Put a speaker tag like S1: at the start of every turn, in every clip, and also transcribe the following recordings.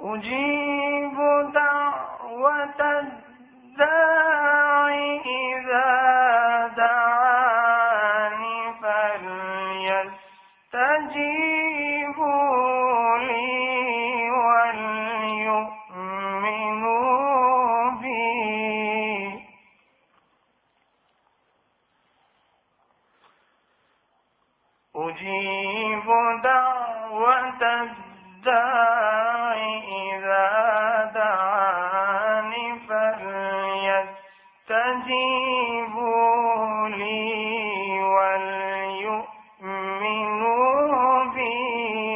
S1: أجيب دعوة الداع إذا دعاني فليستجيبوا لي وليؤمنوا بي أجيب دعوة الداع إذا دعاني فليستجيبوا لي وليؤمنوا بي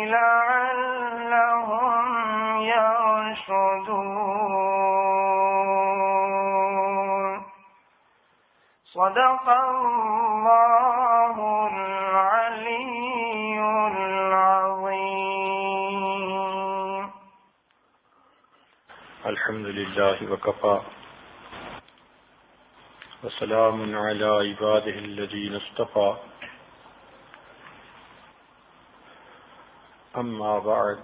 S1: لعلهم يرشدون. صدق الله العلي العظيم.
S2: الحمد لله وكفى وسلام على عباده الذين اصطفى أما بعد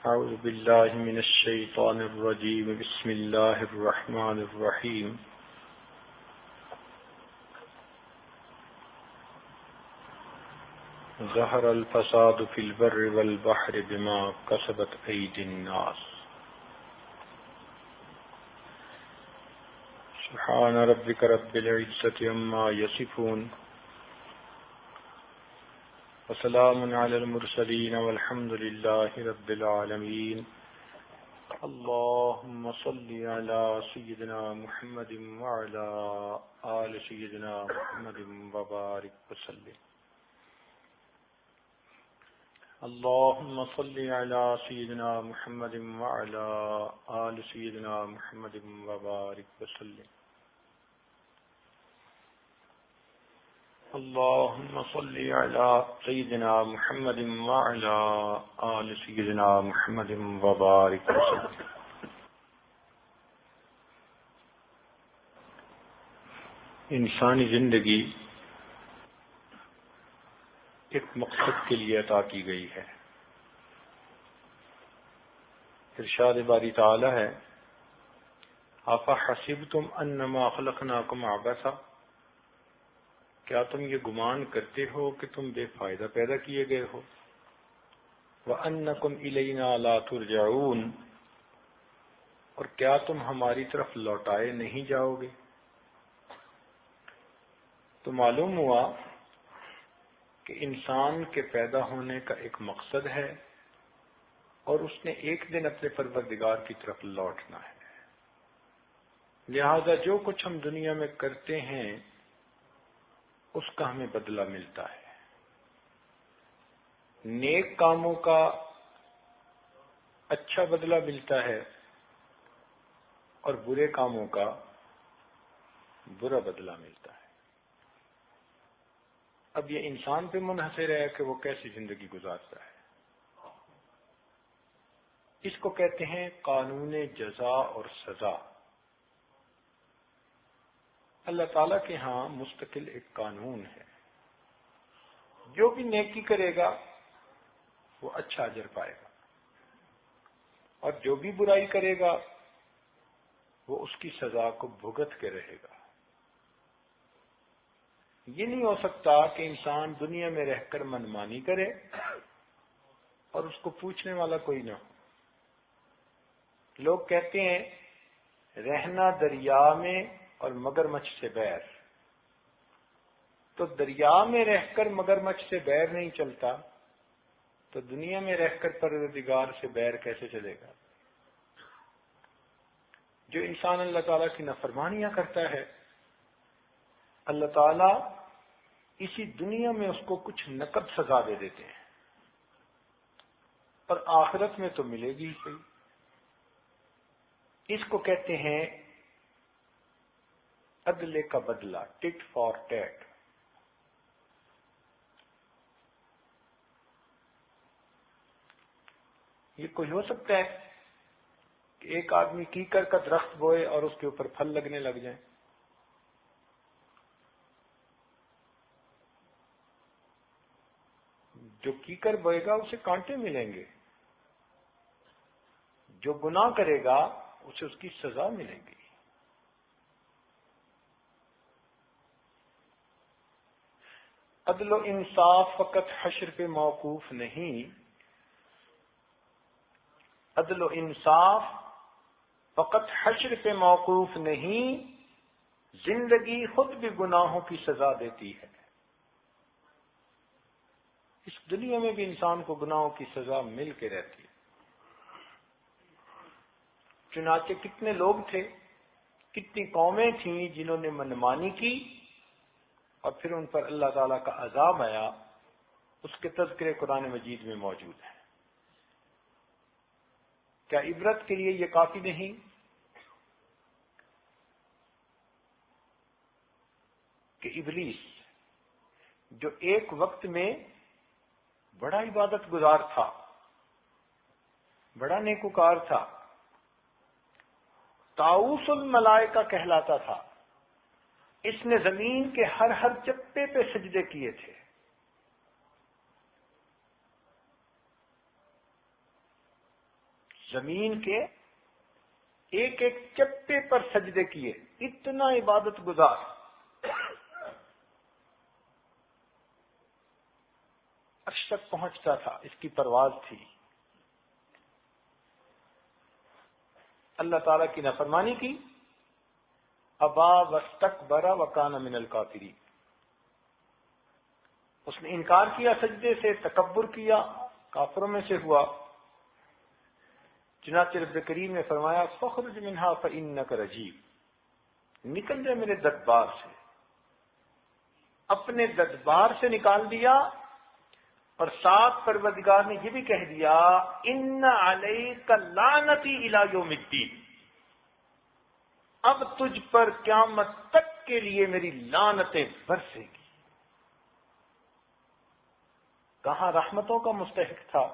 S2: أعوذ بالله من الشيطان الرجيم بسم الله الرحمن الرحيم ظهر الفساد في البر والبحر بما كسبت أيدي الناس سبحان ربك رب العزة عما يصفون وسلام على المرسلين والحمد لله رب العالمين. اللهم صل على سيدنا محمد وعلى آل سيدنا محمد وبارك وسلم. اللهم صل على سيدنا محمد وعلى آل سيدنا محمد وبارك وسلم. اللهم صل على سيدنا محمد وعلى آل سيدنا محمد وبارك وسلم. انسانی زندگی ایک مقصد کے لیے عطا کی گئی ہے. ارشاد باری تعالی ہے افحسبتم انما خلقناکم عبثا، کیا تم یہ گمان کرتے ہو کہ تم بے فائدہ پیدا کیے گئے ہو؟ وَأَنَّكُمْ إِلَيْنَا لَا تُرْجَعُونَ، اور کیا تم ہماری طرف لوٹائے نہیں جاؤ گے؟ تو معلوم ہوا کہ انسان کے پیدا ہونے کا ایک مقصد ہے اور اس نے ایک دن اپنے پروردگار کی طرف لوٹنا ہے. لہذا جو کچھ ہم دنیا میں کرتے ہیں اس کا ہمیں بدلہ ملتا ہے. نیک کاموں کا اچھا بدلہ ملتا ہے اور برے کاموں کا برا بدلہ ملتا ہے. اب یہ انسان پہ منحصر ہے کہ وہ کیسی زندگی گزارتا ہے. اس کو کہتے ہیں قانون جزا اور سزا. اللہ تعالیٰ کے ہاں مستقل ایک قانون ہے، جو بھی نیکی کرے گا وہ اچھا اجر پائے گا اور جو بھی برائی کرے گا وہ اس کی سزا کو بھگت کے رہے گا. یہ نہیں ہو سکتا کہ انسان دنیا میں رہ کر منمانی کرے اور اس کو پوچھنے والا کوئی نہ ہو. لوگ کہتے ہیں رہنا دریا میں اور مگرمچھ سے بیر. تو دریا میں رہ کر مگرمچھ سے بیر نہیں چلتا تو دنیا میں رہ کر پروردگار سے بیر کیسے چلے گا؟ جو انسان اللہ تعالیٰ کی نافرمانیاں کرتا ہے اللہ تعالیٰ اسی دنیا میں اس کو کچھ نقد سزا دے دیتے ہیں اور آخرت میں تو ملے گی ہی صحیح. اس کو کہتے ہیں عدل کا بدلہ، ٹٹ فار ٹیٹ. یہ کوئی ہو سکتا ہے کہ ایک آدمی کیکر کا درخت بوئے اور اس کے اوپر پھل لگنے لگ جائیں؟ جو کیکر بوئے گا اسے کانٹے ملیں گے جو گناہ کرے گا اسے اس کی سزا ملے گی. عدل و انصاف فقط حشر پہ موقوف نہیں، عدل و انصاف فقط حشر پہ موقوف نہیں، زندگی خود بھی گناہوں کی سزا دیتی ہے. اس دنیا میں بھی انسان کو گناہوں کی سزا مل کے رہتی ہے. چنانچہ کتنے لوگ تھے، کتنی قومیں تھیں جنہوں نے منمانی کی اور پھر ان پر اللہ تعالیٰ کا عذاب آیا. اس کے تذکرے قرآن مجید میں موجود ہیں. کیا عبرت کے لیے یہ کافی نہیں کہ ابلیس جو ایک وقت میں بڑا عبادت گزار تھا، بڑا نیکوکار تھا، طاؤس الملائکہ کہلاتا تھا، اس نے زمین کے ہر چپے پہ سجدے کیے تھے. زمین کے ایک ایک چپے پر سجدے کیے، اتنا عبادت گزار. عرش تک پہنچتا تھا، اس کی پرواز تھی. اللہ تعالیٰ کی نافرمانی کی، ابا واستکبر وکان من الکافرین، اس نے انکار کیا سجدے سے، تکبر کیا، کافروں میں سے ہوا. چنانچہ رب کریم نے فرمایا فخرج منہا فانک رجیم، نکل جائے میرے دربار سے. اپنے دربار سے نکال دیا، اور ساتھ پروردگار نے یہ بھی کہہ دیا ان علیک لعنتی الی یوم الدین، اب تجھ پر قیامت تک کے لیے میری لعنتیں برسے گی. کہاں رحمتوں کا مستحق تھا،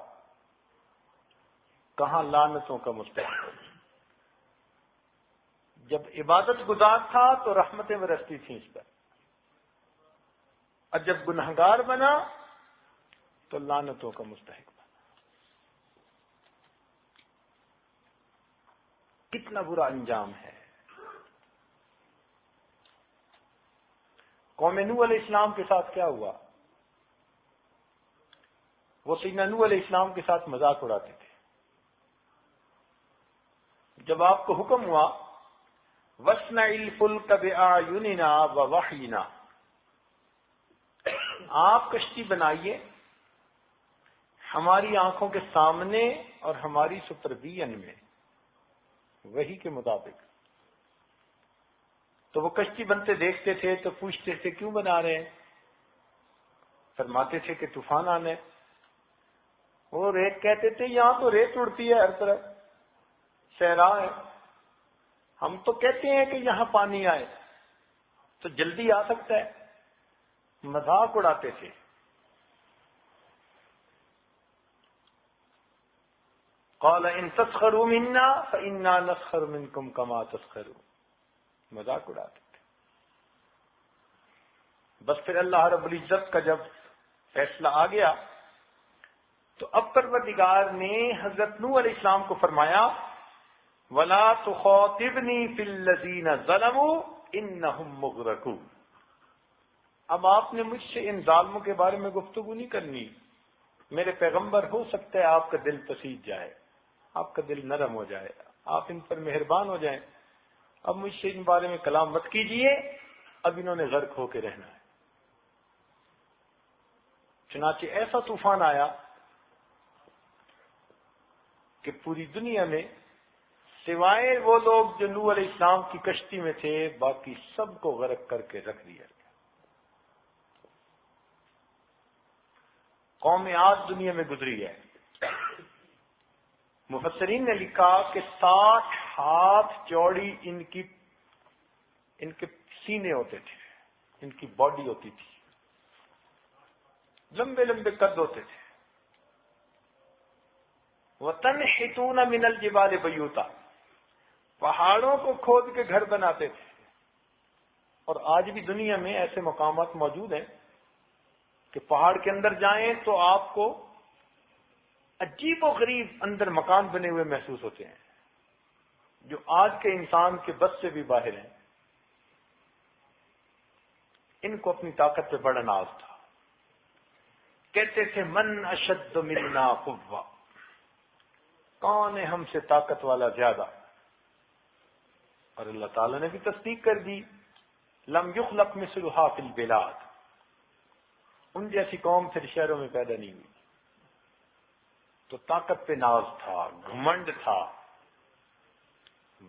S2: کہاں لعنتوں کا مستحق. جب عبادت گزار تھا تو رحمتیں برستی تھیں اس پر، اور جب گنہگار بنا تو لعنتوں کا مستحق بنا. کتنا برا انجام ہے. قوم نوح علیہ السلام کے ساتھ کیا ہوا؟ وہ سیدنا نوح علیہ السلام کے ساتھ مذاق اڑاتے تھے. جب آپ کو حکم ہوا وَاصْنَعِ الْفُلْكَ بِأَعْيُنِنَا وَوَحْيِنَا، آپ کشتی بنائیے ہماری آنکھوں کے سامنے اور ہماری سپرویژن میں، وحی کے مطابق. تو وہ کشتی بنتے دیکھتے تھے تو پوچھتے تھے کیوں بنا رہے ہیں؟ فرماتے تھے کہ طوفان آنے. وہ ریت کہتے تھے یہاں تو ریت اڑتی ہے ہر طرف، صحرا ہے، ہم تو کہتے ہیں کہ یہاں پانی آئے تو جلدی آ سکتا ہے. مذاق اڑاتے تھے. قال ان تسخروا منا فانا نسخر منکم کما تسخرون، مذاق اڑاتے تھے. بس پھر اللہ رب العزت کا جب فیصلہ آ گیا تو اب پروردگار نے حضرت نوح علیہ السلام کو فرمایا وَلَا تُخَاطِبْنِي فِي الَّذِينَ ظَلَمُوا إِنَّهُمْ مُغْرَقُونَ. اب آپ نے مجھ سے ان ظالموں کے بارے میں گفتگو نہیں کرنی. میرے پیغمبر، ہو سکتا ہے آپ کا دل پسیج جائے، آپ کا دل نرم ہو جائے، آپ ان پر مہربان ہو جائیں. اب مجھ سے ان بارے میں کلام مت کیجئے، اب انہوں نے غرق ہو کے رہنا ہے. چنانچہ ایسا طوفان آیا کہ پوری دنیا میں سوائے وہ لوگ جو نوح علیہ السلام کی کشتی میں تھے باقی سب کو غرق کر کے رکھ دیا گیا. قوم عاد دنیا میں گزری ہے. مفسرین نے لکھا کہ 60 ہاتھ چوڑی ان کے سینے ہوتے تھے، ان کی باڈی ہوتی تھی، لمبے لمبے قد ہوتے تھے. وَتَنْحِتُونَ مِنَ الْجِبَالِ بَيُوتًا، پہاڑوں کو کھود کے گھر بناتے تھے. اور آج بھی دنیا میں ایسے مقامات موجود ہیں کہ پہاڑ کے اندر جائیں تو آپ کو عجیب و غریب اندر مکان بنے ہوئے محسوس ہوتے ہیں. جو آج کے انسان کے بس سے بھی باہر ہیں، ان کو اپنی طاقت پہ بڑا ناز تھا. کہتے تھے من اشد منا قوہ، کون ہے ہم سے طاقت والا زیادہ؟ اور اللہ تعالیٰ نے بھی تصدیق کر دی، لم یخلق مثلھا فی البلاد، ان جیسی قوم پھر شہروں میں پیدا نہیں ہوئی. تو طاقت پہ ناز تھا، گھمنڈ تھا.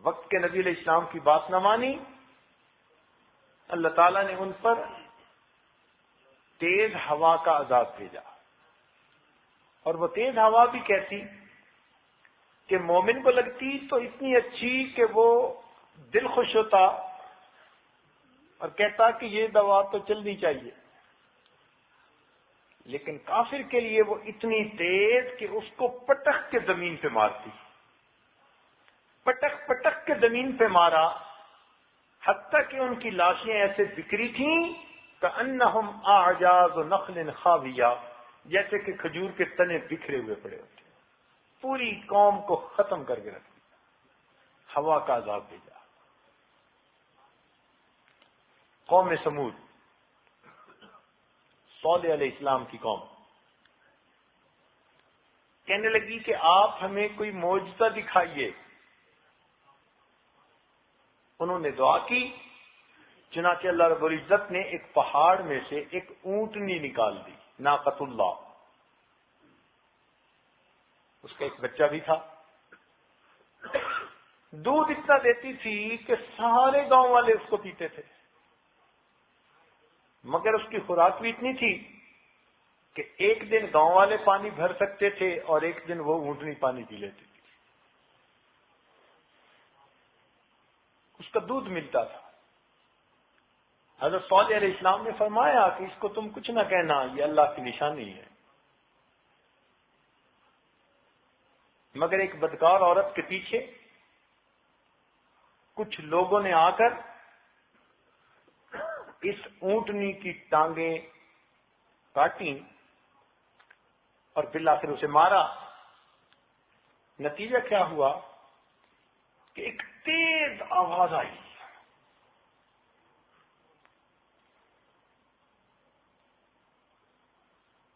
S2: وقت کے نبی علیہ السلام کی بات نہ مانی، اللہ تعالیٰ نے ان پر تیز ہوا کا عذاب بھیجا. اور وہ تیز ہوا بھی کیسی کہ مومن کو لگتی تو اتنی اچھی کہ وہ دل خوش ہوتا اور کہتا کہ یہ دوا تو چلنی چاہیے، لیکن کافر کے لیے وہ اتنی تیز کہ اس کو پٹخ کے زمین پہ مارتی. پٹخ پٹخ کے زمین پہ مارا، حتیٰ کہ ان کی لاشیں ایسے بکھری تھیں کأنہم اعجاز نخل خاویہ، جیسے کہ کھجور کے تنے بکھرے ہوئے پڑے ہوتے. پوری قوم کو ختم کر کے رکھ دیا، ہوا کا عذاب بھیجا. قوم سمود، صالح علیہ السلام کی قوم، کہنے لگی کہ آپ ہمیں کوئی معجزہ دکھائیے. انہوں نے دعا کی، چنانچہ اللہ رب العزت نے ایک پہاڑ میں سے ایک اونٹنی نکال دی، ناقۃ اللہ. اس کا ایک بچہ بھی تھا، دودھ اتنا دیتی تھی کہ سارے گاؤں والے اس کو پیتے تھے، مگر اس کی خوراک بھی اتنی تھی کہ ایک دن گاؤں والے پانی بھر سکتے تھے اور ایک دن وہ اونٹنی پانی پی لیتی تھی. اس کا دودھ ملتا تھا. حضرت صالح علیہ السلام نے فرمایا کہ اس کو تم کچھ نہ کہنا، یہ اللہ کی نشانی ہے. مگر ایک بدکار عورت کے پیچھے کچھ لوگوں نے آ کر اس اونٹنی کی ٹانگیں کاٹی اور بالآخر اسے مارا. نتیجہ کیا ہوا کہ ایک تیز آواز آئی،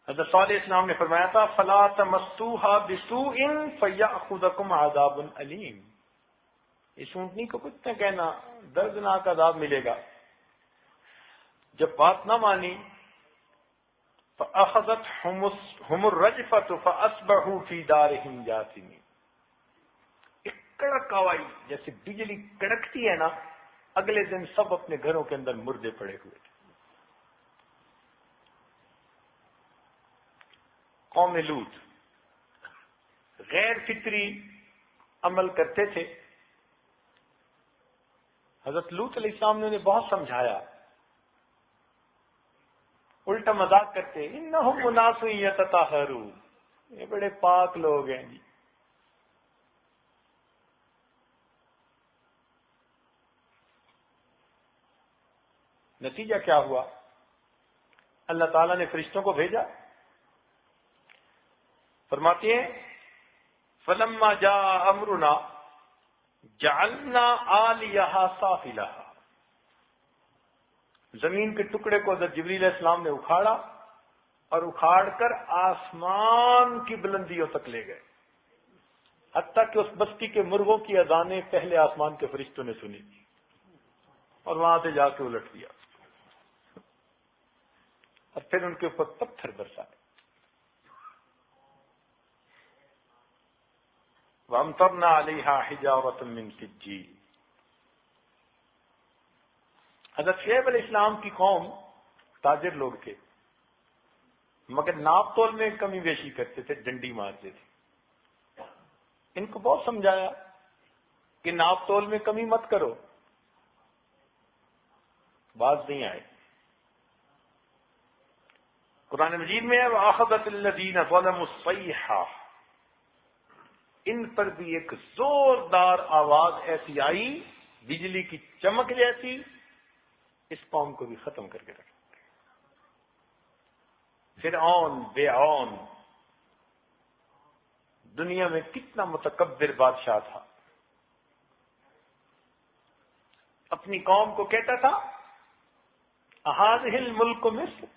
S2: حضرت صالح علیہ السلام نے فرمایا تھا فلا تمسوها بسوء فیاخذکم عذاب علیم. اس اونٹنی کو کچھ نہ کہنا، دردناک عذاب ملے گا. جب بات نہ مانی فاخذتهم الرجفة فاصبحوا في دارهم جاثمين. ایک کڑک آواز جیسے بجلی کڑکتی ہے نا، اگلے دن سب اپنے گھروں کے اندر مردے پڑے ہوئے تھے. قوم لوط غیر فطری عمل کرتے تھے. حضرت لوط علیہ السلام نے انہیں بہت سمجھایا، الٹا مذاق کرتے، انہم اناس یتطہرون، یہ بڑے پاک لوگ ہیں جی. نتیجہ کیا ہوا؟ اللہ تعالیٰ نے فرشتوں کو بھیجا. فرماتے ہیں فلما جاء امرنا جعلنا عالیہا سافلہا. زمین کے ٹکڑے کو حضرت جبریل علیہ السلام نے اکھاڑا اور اکھاڑ کر آسمان کی بلندیوں تک لے گئے، حتیٰ کہ اس بستی کے مرغوں کی اذانیں پہلے آسمان کے فرشتوں نے سنی اور وہاں سے جا کے الٹ دیا اور پھر ان کے اوپر پتھر برسائے. وَأَمْطَرْنَا عَلَيْهَا حِجَارَةً مِّن سِجِّيلٍ. حضرت شعیب علیہ السلام کی قوم تاجر لوگ تھے، مگر ناپ تول میں کمی بیشی کرتے تھے، ڈنڈی مارتے تھے. ان کو بہت سمجھایا کہ ناپ تول میں کمی مت کرو، باز نہیں آئے. قرآن مجید میں ہے وَأَخَذَتِ الَّذِينَ ظَلَمُوا الصَّيْحَةُ. ان پر بھی ایک زوردار آواز ایسی آئی، بجلی کی چمک جیسی، اس قوم کو بھی ختم کر کے رکھا. فرعون بیعون دنیا میں کتنا متکبر بادشاہ تھا، اپنی قوم کو کہتا تھا اہذہ الملک مصر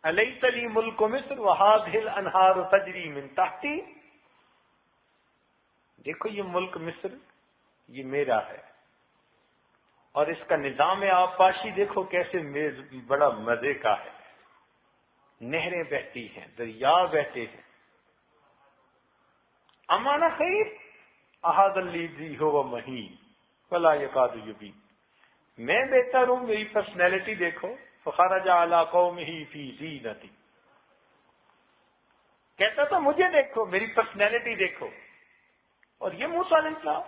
S2: الیس لی ملک مصر وہذہ الانہار تجری من تحتی، دیکھو یہ ملک مصر یہ میرا ہے، اور اس کا نظام آبپاشی دیکھو کیسے بڑا مزے کا ہے، نہریں بہتی ہیں، دریا بہتے ہیں، امانہ خیر احاط الذی هو مہین فلا یکاد یبین، میں بہتر ہوں، میری پرسنالٹی دیکھو، فخرج علی قومہ فی زینتی، کہتا تھا مجھے دیکھو، میری پرسنالٹی دیکھو، اور یہ موسیٰ علیہ السلام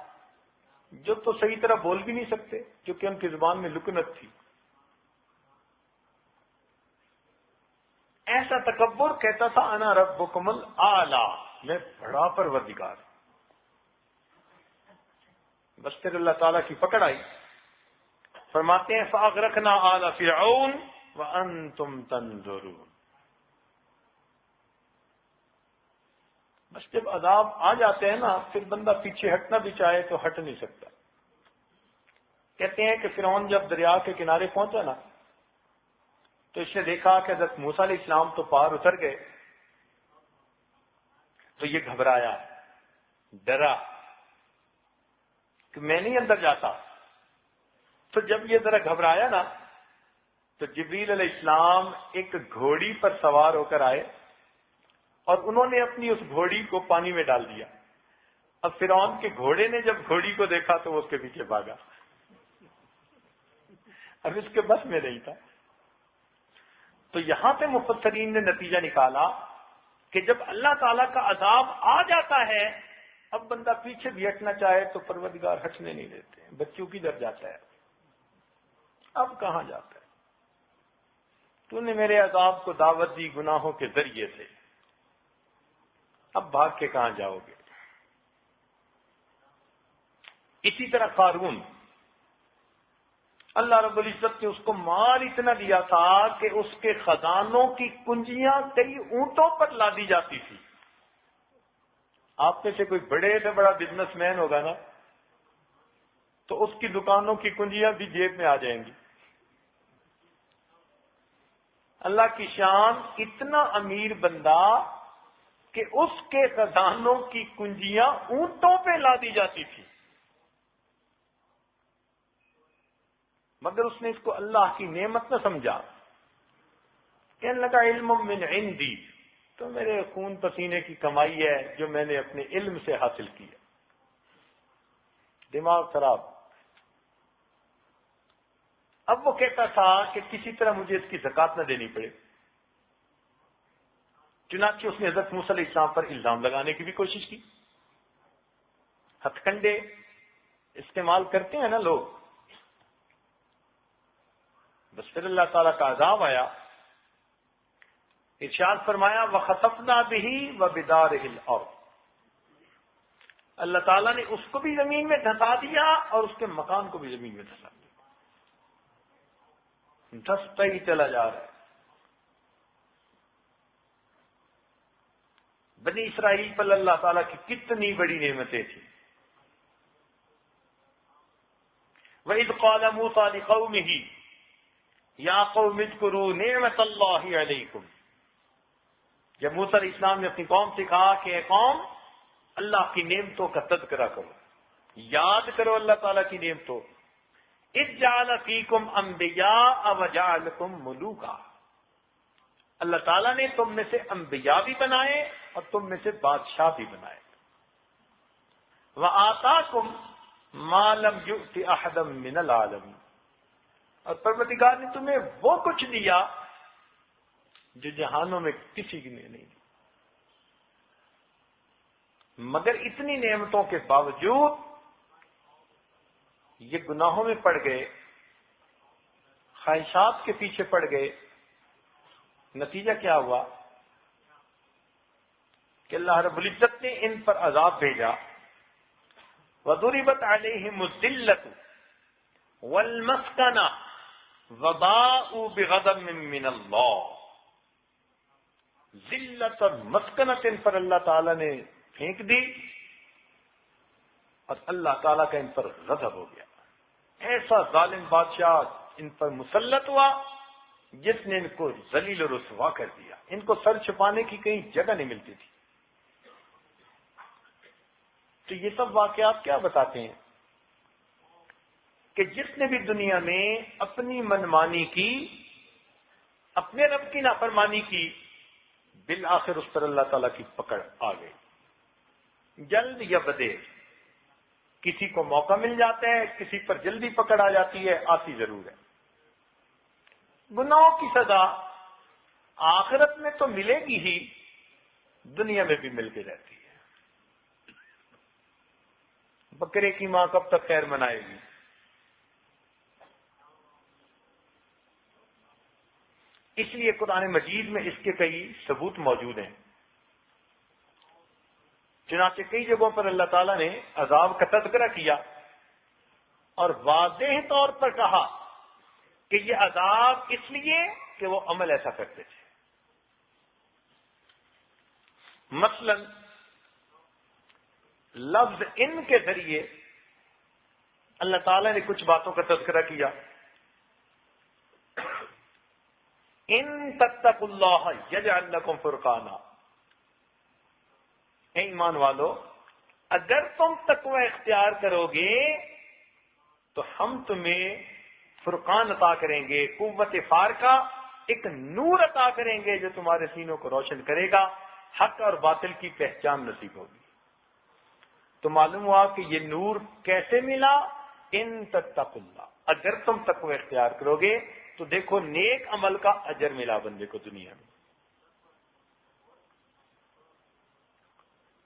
S2: جو تو صحیح طرح بول بھی نہیں سکتے، جو کہ ان کی زبان میں لکنت تھی، ایسا تکبر، کہتا تھا انا ربکم الاعلی، میں بڑا پروردگار ہوں۔ بس پھر اللہ تعالیٰ کی پکڑ آئی، فرماتے ہیں فاغرقنا آل فرعون وانتم تنظرون، بس جب عذاب آ جاتے ہیں نا پھر بندہ پیچھے ہٹنا بھی چاہے تو ہٹ نہیں سکتا۔ کہتے ہیں کہ فرعون جب دریا کے کنارے پہنچا نا تو اس نے دیکھا کہ حضرت موسیٰ علیہ السلام تو پار اتر گئے، تو یہ گھبرایا، ڈرا کہ میں نہیں اندر جاتا۔ تو جب یہ ذرا گھبرایا نا تو جبریل علیہ السلام ایک گھوڑی پر سوار ہو کر آئے اور انہوں نے اپنی اس گھوڑی کو پانی میں ڈال دیا۔ اب فرعون کے گھوڑے نے جب گھوڑی کو دیکھا تو وہ اس کے پیچھے بھاگا، اب اس کے بس میں نہیں تھا۔ تو یہاں پہ مفسرین نے نتیجہ نکالا کہ جب اللہ تعالیٰ کا عذاب آ جاتا ہے اب بندہ پیچھے بھی ہٹنا چاہے تو پروردگار ہٹنے نہیں دیتے، بچوں کی در جاتا ہے، اب کہاں جاتا ہے؟ تو نے میرے عذاب کو دعوت دی گناہوں کے ذریعے سے، اب بھاگ کے کہاں جاؤ گے؟ اسی طرح قارون، اللہ رب العزت نے اس کو مال اتنا دیا تھا کہ اس کے خزانوں کی کنجیاں کئی اونٹوں پر لادی جاتی تھی۔ آپ میں سے کوئی بڑے سے بڑا بزنس مین ہوگا نا تو اس کی دکانوں کی کنجیاں بھی جیب میں آ جائیں گی۔ اللہ کی شان، اتنا امیر بندہ کہ اس کے خزانوں کی کنجیاں اونٹوں پہ لادی جاتی تھی، مگر اس نے اس کو اللہ کی نعمت نہ سمجھا۔ کہنے لگا علم من عندی، تو میرے خون پسینے کی کمائی ہے جو میں نے اپنے علم سے حاصل کیا۔ دماغ خراب۔ اب وہ کہتا تھا کہ کسی طرح مجھے اس کی زکات نہ دینی پڑے، چنانچہ اس نے حضرت موسیٰ علیہ السلام پر الزام لگانے کی بھی کوشش کی۔ ہتھ کنڈے استعمال کرتے ہیں نا لوگ، بس پھر اللہ تعالیٰ کا عذاب آیا، ارشاد فرمایا وَخَسَفْنَا بِهِ وَبِدَارِهِ الْأَرْضِ، اللہ تعالیٰ نے اس کو بھی زمین میں دھسا دیا اور اس کے مکان کو بھی زمین میں دھسا دیا، دھستا ہی چلا جا رہا ہے۔ بنی اسرائیل پر اللہ تعالیٰ کی کتنی بڑی نعمتیں تھیں۔ وَإِذْ قَالَ مُوسَىٰ لِقَوْمِهِ يَا قَوْمِ اذْكُرُوا نِعْمَةَ اللَّهِ عَلَيْكُمْ، جب موسیٰ علیہ السلام نے اپنی قوم سے کہا کہ اے قوم اللہ کی نعمتوں کا تذکرہ کرو، یاد کرو اللہ تعالیٰ کی نعمتوں۔ اذ جعل فیکم انبیاء وجعلکم ملوکا، اللہ تعالیٰ نے تم میں سے انبیاء بھی بنائے اور تم میں سے بادشاہ بھی بنائے۔ وآتاکم ما لم یؤت احدا من العالمین، اور پروردگار نے تمہیں وہ کچھ دیا جو جہانوں میں کسی نے نہیں دی، مگر اتنی نعمتوں کے باوجود یہ گناہوں میں پڑ گئے، خواہشات کے پیچھے پڑ گئے۔ نتیجہ کیا ہوا کہ اللہ رب العزت نے ان پر عذاب بھیجا۔ وَضُرِبَتْ عَلَيْهِمُ الذِّلَّةُ وَالْمَسْكَنَةُ وَبَاءُوا بِغَضَبٍ مِّنَ اللَّهِ، ذلت اور مسکنت ان پر اللہ تعالیٰ نے پھینک دی، اور اللہ تعالیٰ کا ان پر غضب ہو گیا. ایسا ظالم بادشاہ ان پر مسلط ہوا جس نے ان کو ذلیل و رسوا کر دیا. ان کو سر چھپانے کی کہیں جگہ نہیں ملتی تھی. تو یہ سب واقعات کیا بتاتے ہیں کہ جس نے بھی دنیا میں اپنی منمانی کی، اپنے رب کی نافرمانی کی، بالآخر اس پر اللہ تعالیٰ کی پکڑ آ گئی. جلد یا بدیر، کسی کو موقع مل جاتا ہے، کسی پر جلدی پکڑ آ جاتی ہے، آتی ضرور ہے. گناہوں کی سزا آخرت میں تو ملے گی ہی، دنیا میں بھی ملتی رہتی ہے. بکرے کی ماں کب تک خیر منائے گی؟ اس لیے قرآن مجید میں اس کے کئی ثبوت موجود ہیں. چنانچہ کئی جگہوں پر اللہ تعالیٰ نے عذاب کا تذکرہ کیا اور واضح طور پر کہا کہ یہ عذاب اس لیے کہ وہ عمل ایسا کرتے تھے. مثلا لفظ ان کے ذریعے اللہ تعالیٰ نے کچھ باتوں کا تذکرہ کیا. ان تتقوا اللہ یجعل لکم فرقانا، اے ایمان والو اگر تم تقوی اختیار کرو گے تو ہم تمہیں فرقان عطا کریں گے، قوت فارقہ، ایک نور عطا کریں گے جو تمہارے سینوں کو روشن کرے گا، حق اور باطل کی پہچان نصیب ہوگی. تو معلوم ہوا کہ یہ نور کیسے ملا؟ ان تتقوا اللہ، اگر تم تقوی اختیار کرو گے تو دیکھو نیک عمل کا اجر ملا بندے کو دنیا میں.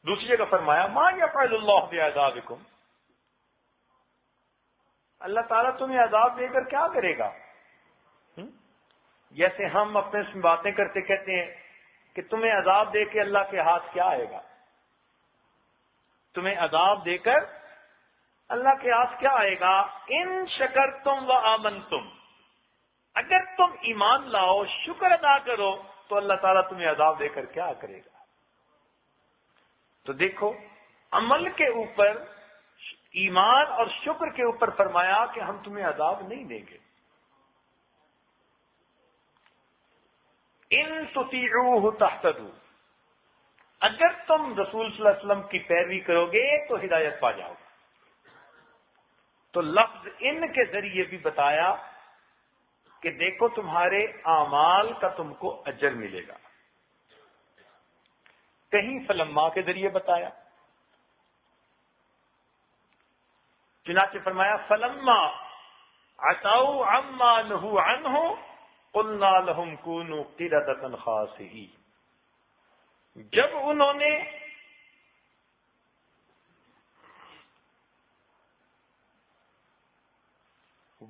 S2: دوسری جگہ فرمایا ما یفعل اللہ بعذابکم، اللہ تعالیٰ تمہیں عذاب دے کر کیا کرے گا؟ جیسے ہم اپنے سے باتیں کرتے کہتے ہیں کہ تمہیں عذاب دے کے اللہ کے ہاتھ کیا آئے گا؟ تمہیں عذاب دے کر اللہ کے ہاتھ کیا آئے گا؟ ان شکرتم و آمنتم، اگر تم ایمان لاؤ، شکر ادا کرو تو اللہ تعالیٰ تمہیں عذاب دے کر کیا کرے گا؟ تو دیکھو عمل کے اوپر، ایمان اور شکر کے اوپر فرمایا کہ ہم تمہیں عذاب نہیں دیں گے. ان تطیعوہ تہتدوا، اگر تم رسول صلی اللہ علیہ وسلم کی پیروی کرو گے تو ہدایت پا جاؤ گے. تو لفظ ان کے ذریعے بھی بتایا کہ دیکھو تمہارے اعمال کا تم کو اجر ملے گا. کہیں فلما کے ذریعے بتایا، چنانچہ فرمایا فلما عتوا عما نهوا عنه قلنا لهم كونوا قردة خاسئين، جب انہوں نے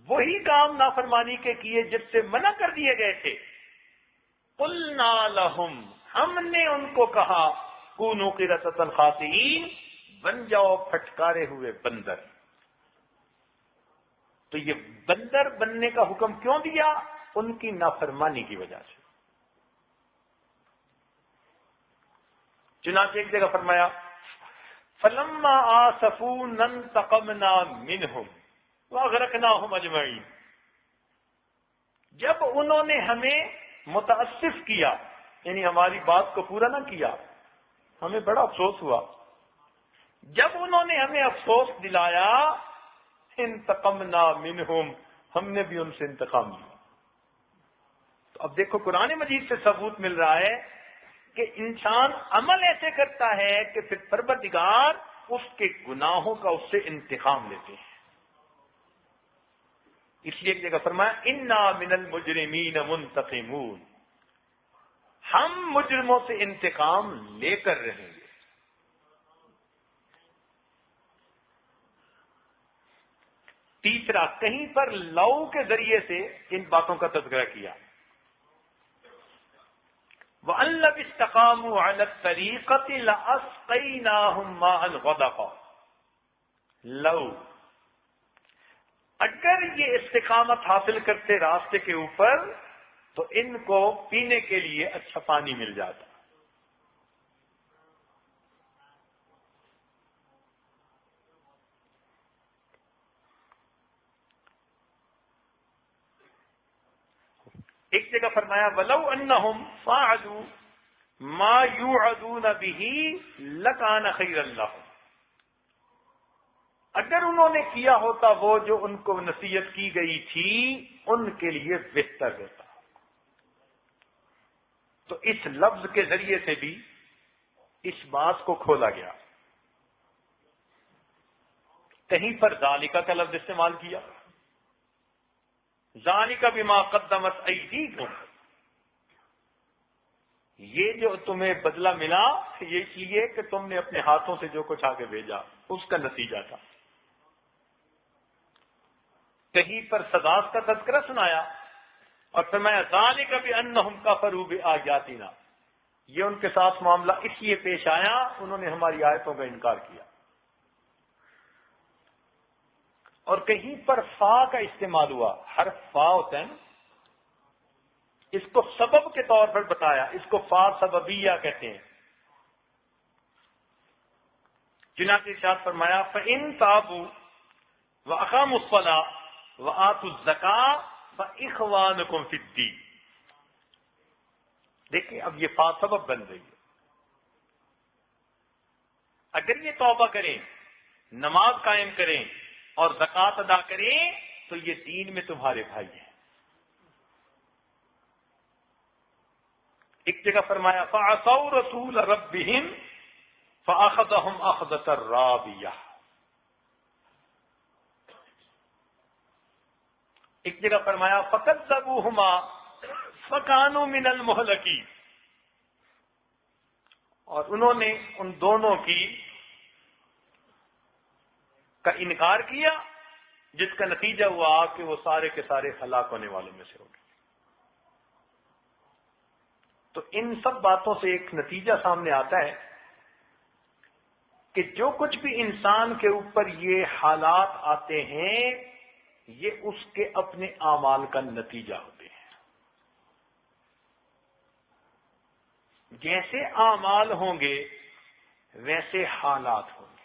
S2: وہی کام نافرمانی کے کیے جس سے منع کر دیے گئے تھے، قلنا لهم، ہم نے ان کو کہا کونوا قردة خاسئین، بن جاؤ پھٹکارے ہوئے بندر. تو یہ بندر بننے کا حکم کیوں دیا؟ ان کی نافرمانی کی وجہ سے. چنانچہ ایک جگہ فرمایا فلما آسفونا انتقمنا منہم واغرقناہم اجمعین، جب انہوں نے ہمیں متاسف کیا، یعنی ہماری بات کو پورا نہ کیا، ہمیں بڑا افسوس ہوا. جب انہوں نے ہمیں افسوس دلایا، انتقمنا منہم، ہم نے بھی ان سے انتقام لیا. تو اب دیکھو قرآن مجید سے ثبوت مل رہا ہے کہ انسان عمل ایسے کرتا ہے کہ پھر پروردگار اس کے گناہوں کا اس سے انتقام لیتے ہیں. اس لیے ایک جگہ فرمایا انا من المجرمین منتقمون، ہم مجرموں سے انتقام لے کر رہیں گے. تیسرا، کہیں پر لو کے ذریعے سے ان باتوں کا تذکرہ کیا. وَأَن لَّوِ اسْتَقَامُوا عَلَى الطَّرِيقَةِ لَأَسْقَيْنَاهُم مَّاءً غَدَقًا. لو، اگر یہ استقامت حاصل کرتے راستے کے اوپر تو ان کو پینے کے لیے اچھا پانی مل جاتا. ایک جگہ فرمایا وَلَوْ أَنَّهُمْ فَعَلُوا مَا يُوعَدُونَ بِهِ لَكَانَ خَيْرًا لَهُمْ، اگر انہوں نے کیا ہوتا وہ جو ان کو نصیحت کی گئی تھی ان کے لیے بہتر ہوتا۔ تو اس لفظ کے ذریعے سے بھی اس بات کو کھولا گیا۔ کہیں پر ذالک کا لفظ استعمال کیا، ذالک بما قدمت ایدیکم، یہ جو تمہیں بدلہ ملا یہ اس لیے کہ تم نے اپنے ہاتھوں سے جو کچھ آگے بھیجا اس کا نتیجہ تھا۔ کہیں پر سزا کا تذکرہ سنایا اور فرمایا ذالک بانہم کفروا بآیاتنا، یہ ان کے ساتھ معاملہ اس لیے پیش آیا انہوں نے ہماری آیتوں کا انکار کیا۔ اور کہیں پر فا کا استعمال ہوا، حرف فا ہوتا ہے نا، اس کو سبب کے طور پر بتایا، اس کو فا سببیہ کہتے ہیں۔ چنانچہ ارشاد فرمایا فَإِن تَابُوا وَأَقَامُوا الصَّلَاةَ وَآتُوا الزَّكَاةَ فَإِخْوَانُكُمْ فِي الدِّينِ۔ دیکھیں اب یہ فا سبب بن رہی ہے۔ اگر یہ توبہ کریں، نماز قائم کریں اور زکوٰۃ ادا کریں تو یہ دین میں تمہارے بھائی ہیں۔ ایک جگہ فرمایا فَعَصَوْا رَسُولَ رَبِّهِمْ فَأَخَذَهُمْ أَخْذَةً رَّابِيَةً، ایک جگہ فرمایا فَكَذَّبُوهُمَا فَكَانُوا مِنَ الْمُهْلَكِينَ، اور انہوں نے ان دونوں کا انکار کیا جس کا نتیجہ ہوا کہ وہ سارے کے سارے ہلاک ہونے والوں میں سے ہو گئے۔ تو ان سب باتوں سے ایک نتیجہ سامنے آتا ہے کہ جو کچھ بھی انسان کے اوپر یہ حالات آتے ہیں یہ اس کے اپنے اعمال کا نتیجہ ہوتے ہیں۔ جیسے اعمال ہوں گے ویسے حالات ہوں گے۔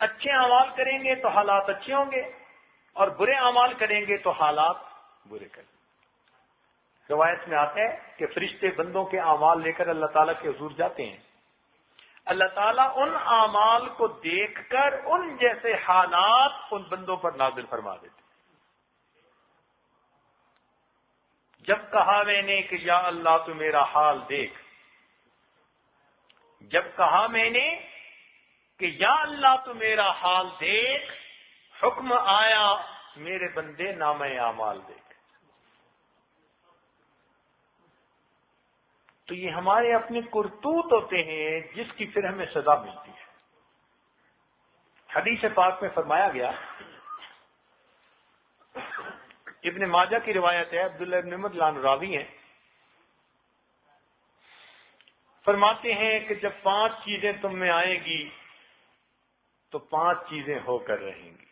S2: اچھے اعمال کریں گے تو حالات اچھے ہوں گے اور برے اعمال کریں گے تو حالات برے کریں گے۔ روایت میں آتا ہے کہ فرشتے بندوں کے اعمال لے کر اللہ تعالیٰ کے حضور جاتے ہیں، اللہ تعالیٰ ان اعمال کو دیکھ کر ان جیسے حالات ان بندوں پر نازل فرما دیتے ہیں۔ جب کہا میں نے کہ یا اللہ تو میرا حال دیکھ، جب کہا میں نے کہ یا اللہ تو میرا حال دیکھ، حکم آیا میرے بندے نامہ اعمال دیکھ۔ تو یہ ہمارے اپنے کرتوت ہوتے ہیں جس کی پھر ہمیں سزا ملتی ہے۔ حدیث پاک میں فرمایا گیا، ابن ماجہ کی روایت ہے، عبداللہ ابن مدلان راوی ہیں، فرماتے ہیں کہ جب 5 چیزیں تم میں آئیں گی تو 5 چیزیں ہو کر رہیں گی۔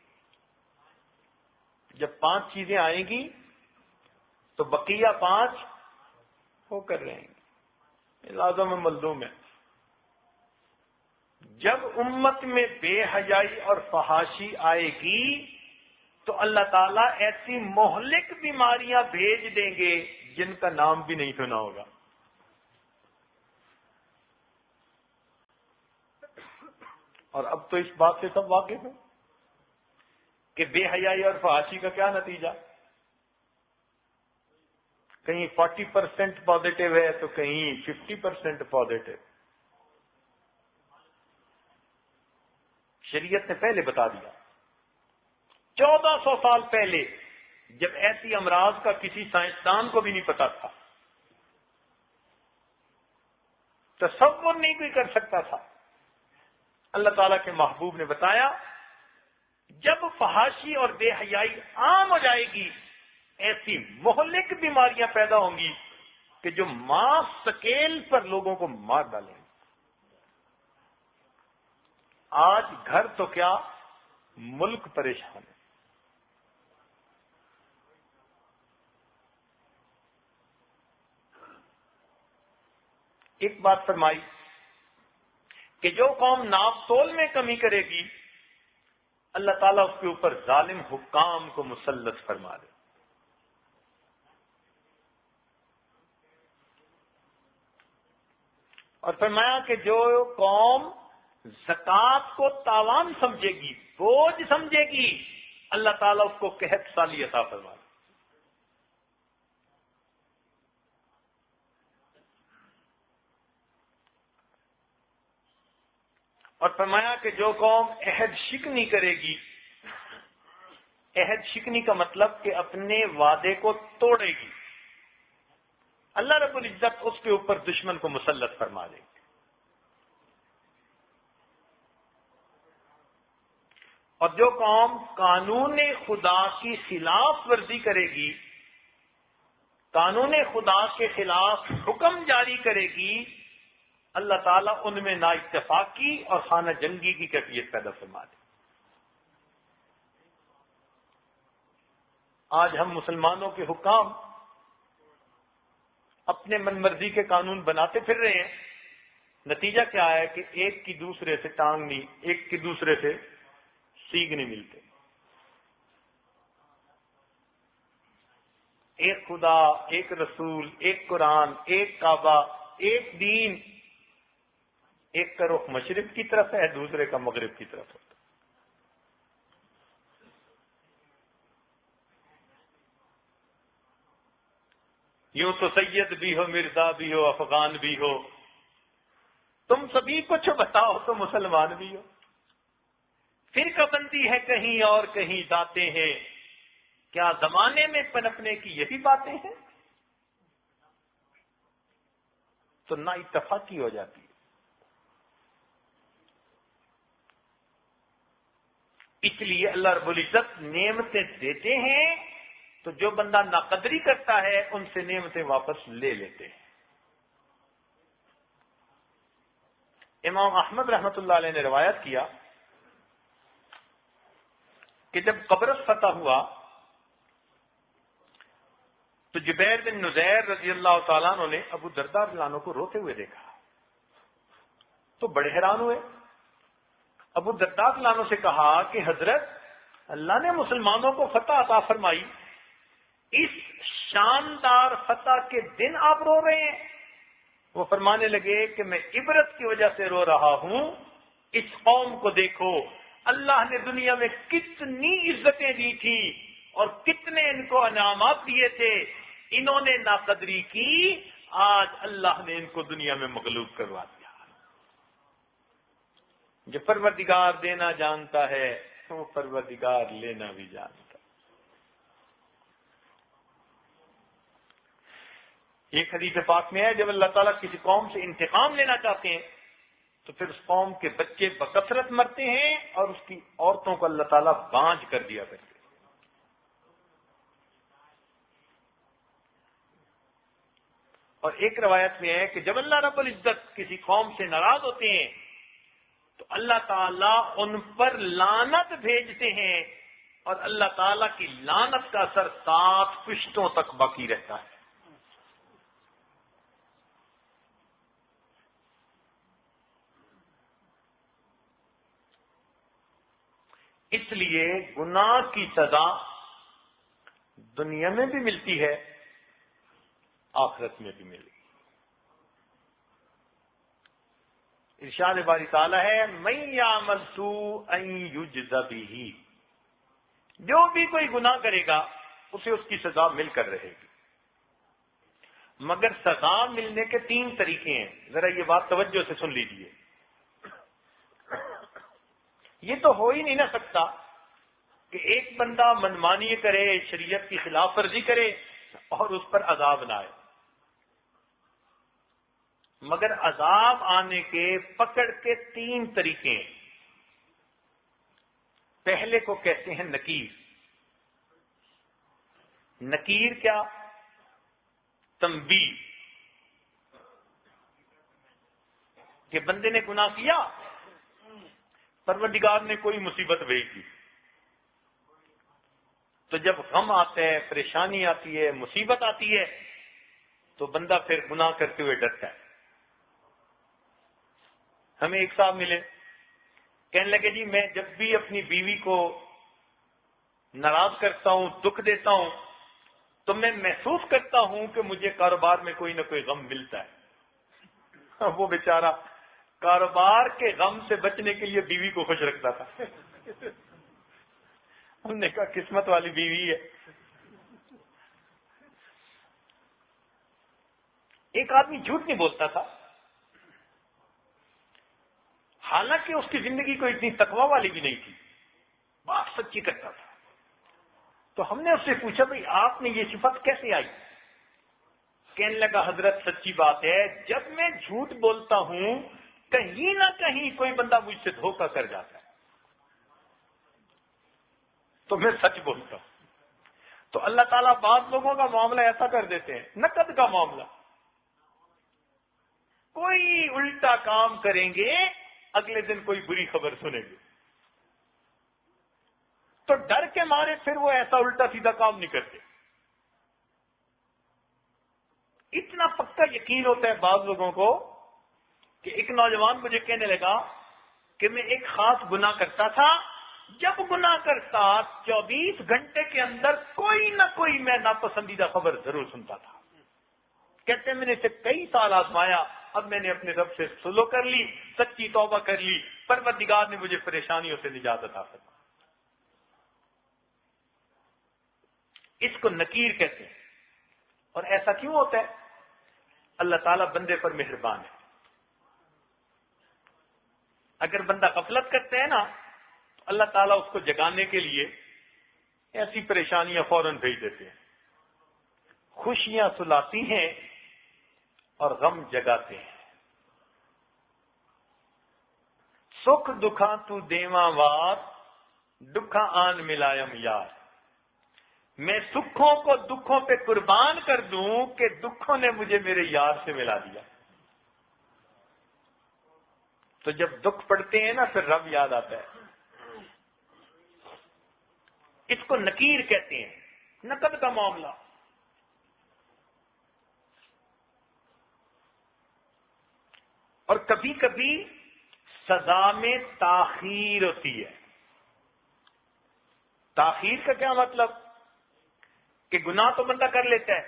S2: جب 5 چیزیں آئیں گی تو بقیہ 5 ہو کر رہیں گی۔ لازم ملزوم ہے۔ جب امت میں بے حیائی اور فحاشی آئے گی تو اللہ تعالیٰ ایسی مہلک بیماریاں بھیج دیں گے جن کا نام بھی نہیں سنا ہوگا۔ اور اب تو اس بات سے سب واقف ہیں کہ بے حیائی اور فحاشی کا کیا نتیجہ، کہیں 40% پازیٹو ہے تو کہیں 50% پازیٹو۔ شریعت نے پہلے بتا دیا، 1400 سال پہلے جب ایسی امراض کا کسی سائنسدان کو بھی نہیں پتا تھا، تصور نہیں کوئی کر سکتا تھا، اللہ تعالیٰ کے محبوب نے بتایا جب فحاشی اور بے حیائی عام ہو جائے گی ایسی مہلک بیماریاں پیدا ہوں گی کہ جو ماس سکیل پر لوگوں کو مار ڈالیں گی۔ آج گھر تو کیا ملک پریشان ہے۔ ایک بات فرمائی کہ جو قوم ناپ تول میں کمی کرے گی اللہ تعالیٰ اس کے اوپر ظالم حکام کو مسلط فرما دے۔ اور فرمایا کہ جو قوم زکوٰۃ کو تاوان سمجھے گی، بوجھ سمجھے گی، اللہ تعالیٰ اس کو قحط سالی عطا فرما دے۔ اور فرمایا کہ جو قوم عہد شکنی کرے گی، عہد شکنی کا مطلب کہ اپنے وعدے کو توڑے گی، اللہ رب العزت اس کے اوپر دشمن کو مسلط فرما دے گی۔ اور جو قوم قانون خدا کی خلاف ورزی کرے گی، قانون خدا کے خلاف حکم جاری کرے گی، اللہ تعالیٰ ان میں نا اتفاقی اور خانہ جنگی کی کیفیت پیدا فرما دے۔ آج ہم مسلمانوں کے حکام اپنے من مرضی کے قانون بناتے پھر رہے ہیں، نتیجہ کیا ہے کہ ایک کی دوسرے سے ٹانگ نہیں، ایک کی دوسرے سے سیگ نہیں ملتے۔ ایک خدا، ایک رسول، ایک قرآن، ایک کعبہ، ایک دین، ایک کا رخ مشرق کی طرف ہے، دوسرے کا مغرب کی طرف ہوتا ہے۔ یوں تو سید بھی ہو، مرزا بھی ہو، افغان بھی ہو، تم سبھی کچھ بتاؤ تو مسلمان بھی ہو۔ فرقہ بندی ہے کہیں اور کہیں ذاتیں ہیں، کیا زمانے میں پنپنے کی یہی باتیں ہیں؟ تو نا اتفاقی ہو جاتی ہے۔ اس لیے اللہ رب العزت نعمتیں دیتے ہیں تو جو بندہ ناقدری کرتا ہے ان سے نعمتیں واپس لے لیتے ہیں۔ امام احمد رحمۃ اللہ علیہ نے روایت کیا کہ جب قبرص فتح ہوا تو جبیر بن نزیر رضی اللہ تعالیٰ عنہ نے ابو درداء رضی اللہ عنہ کو روتے ہوئے دیکھا تو بڑے حیران ہوئے۔ ابو درداء رضی اللہ عنہ سے کہا کہ حضرت، اللہ نے مسلمانوں کو فتح عطا فرمائی، اس شاندار فتح کے دن آپ رو رہے ہیں؟ وہ فرمانے لگے کہ میں عبرت کی وجہ سے رو رہا ہوں، اس قوم کو دیکھو، اللہ نے دنیا میں کتنی عزتیں دی تھی اور کتنے ان کو انعامات دیے تھے، انہوں نے ناقدری کی، آج اللہ نے ان کو دنیا میں مغلوب کروا دیا۔ جو پروردگار دینا جانتا ہے وہ پروردگار لینا بھی جانتا ہے۔ ایک حدیث پاک میں ہے جب اللہ تعالیٰ کسی قوم سے انتقام لینا چاہتے ہیں تو پھر اس قوم کے بچے بکثرت مرتے ہیں اور اس کی عورتوں کو اللہ تعالیٰ بانجھ کر دیا کرتے ہیں۔ اور ایک روایت میں ہے کہ جب اللہ رب العزت کسی قوم سے ناراض ہوتے ہیں تو اللہ تعالیٰ ان پر لعنت بھیجتے ہیں اور اللہ تعالیٰ کی لعنت کا اثر 7 پشتوں تک باقی رہتا ہے۔ اس لیے گناہ کی سزا دنیا میں بھی ملتی ہے، آخرت میں بھی ملے گی۔ ارشاد باری تعالیٰ ہے مَن یعمل سوءًا یجز بہ، جو بھی کوئی گناہ کرے گا اسے اس کی سزا مل کر رہے گی، مگر سزا ملنے کے 3 طریقے ہیں۔ ذرا یہ بات توجہ سے سن لیجئے، یہ تو ہو ہی نہیں نہ سکتا کہ ایک بندہ منمانی کرے، شریعت کی خلاف ورزی کرے اور اس پر عذاب نہ آئے، مگر عذاب آنے کے پکڑ کے 3 طریقے ہیں۔ پہلے کو کہتے ہیں نکیر۔ نکیر کیا؟ تنبیہ، کہ بندے نے گناہ کیا، پروردگار نے کوئی مصیبت بھیج دی، تو جب غم آتا ہے، پریشانی آتی ہے، مصیبت آتی ہے تو بندہ پھر گناہ کرتے ہوئے ڈرتا ہے۔ ہمیں ایک صاحب ملے، کہنے لگے جی میں جب بھی اپنی بیوی کو ناراض کرتا ہوں، دکھ دیتا ہوں، تو میں محسوس کرتا ہوں کہ مجھے کاروبار میں کوئی نہ کوئی غم ملتا ہے۔ وہ بیچارہ کاروبار کے غم سے بچنے کے لیے بیوی کو خوش رکھتا تھا. ہم نے کہا قسمت والی بیوی ہے. ایک آدمی جھوٹ نہیں بولتا تھا، حالانکہ اس کی زندگی کوئی اتنی تقوی والی بھی نہیں تھی، بات سچی کرتا تھا. تو ہم نے اس سے پوچھا بھئی آپ نے یہ صفت کیسے آئی؟ کہنے لگا حضرت سچی بات ہے، جب میں جھوٹ بولتا ہوں کہیں نہ کہیں کوئی بندہ مجھ سے دھوکہ کر جاتا ہے تو میں سچ بولتا ہوں. تو اللہ تعالیٰ بعض لوگوں کا معاملہ ایسا کر دیتے ہیں، نقد کا معاملہ، کوئی الٹا کام کریں گے اگلے دن کوئی بری خبر سنیں گے، تو ڈر کے مارے پھر وہ ایسا الٹا سیدھا کام نہیں کرتے. اتنا پکا یقین ہوتا ہے بعض لوگوں کو کہ ایک نوجوان مجھے کہنے لگا کہ میں ایک خاص گناہ کرتا تھا، جب گناہ کرتا 24 گھنٹے کے اندر کوئی نہ کوئی میں ناپسندیدہ خبر ضرور سنتا تھا. کہتے ہیں میں نے اسے کئی سال آزمایا، اب میں نے اپنے رب سے صلح کر لی، سچی توبہ کر لی، پروردگار نے مجھے پریشانیوں سے نجات عطا فرمائی. اس کو نکیر کہتے ہیں. اور ایسا کیوں ہوتا ہے؟ اللہ تعالیٰ بندے پر مہربان ہے. اگر بندہ غفلت کرتے ہیں نا تو اللہ تعالیٰ اس کو جگانے کے لیے ایسی پریشانیاں فوراً بھیج دیتے ہیں. خوشیاں سلاتی ہیں اور غم جگاتے ہیں. سکھ دکھاں تو دیواں وار، دکھاں آن ملائم یار. میں سکھوں کو دکھوں پہ قربان کر دوں کہ دکھوں نے مجھے میرے یار سے ملا دیا. تو جب دکھ پڑتے ہیں نا پھر رب یاد آتا ہے. اس کو نکیر کہتے ہیں، نقد کا معاملہ. اور کبھی کبھی سزا میں تاخیر ہوتی ہے. تاخیر کا کیا مطلب؟ کہ گناہ تو بندہ کر لیتا ہے،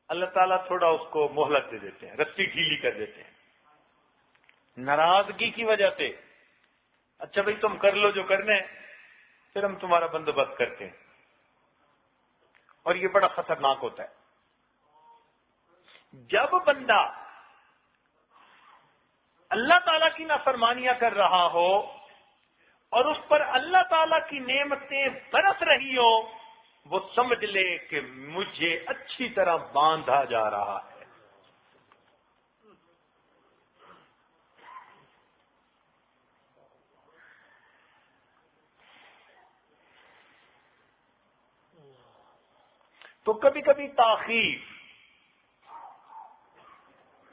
S2: اللہ تعالیٰ تھوڑا اس کو مہلت دے دیتے ہیں، رسی ڈھیلی کر دیتے ہیں ناراضگی کی وجہ سے. اچھا بھائی تم کر لو جو کرنا ہے، پھر ہم تمہارا بندوبست کرتے ہیں. اور یہ بڑا خطرناک ہوتا ہے. جب بندہ اللہ تعالیٰ کی نافرمانیاں کر رہا ہو اور اس پر اللہ تعالیٰ کی نعمتیں برس رہی ہو، وہ سمجھ لے کہ مجھے اچھی طرح باندھا جا رہا ہے. تو کبھی کبھی تاخیر،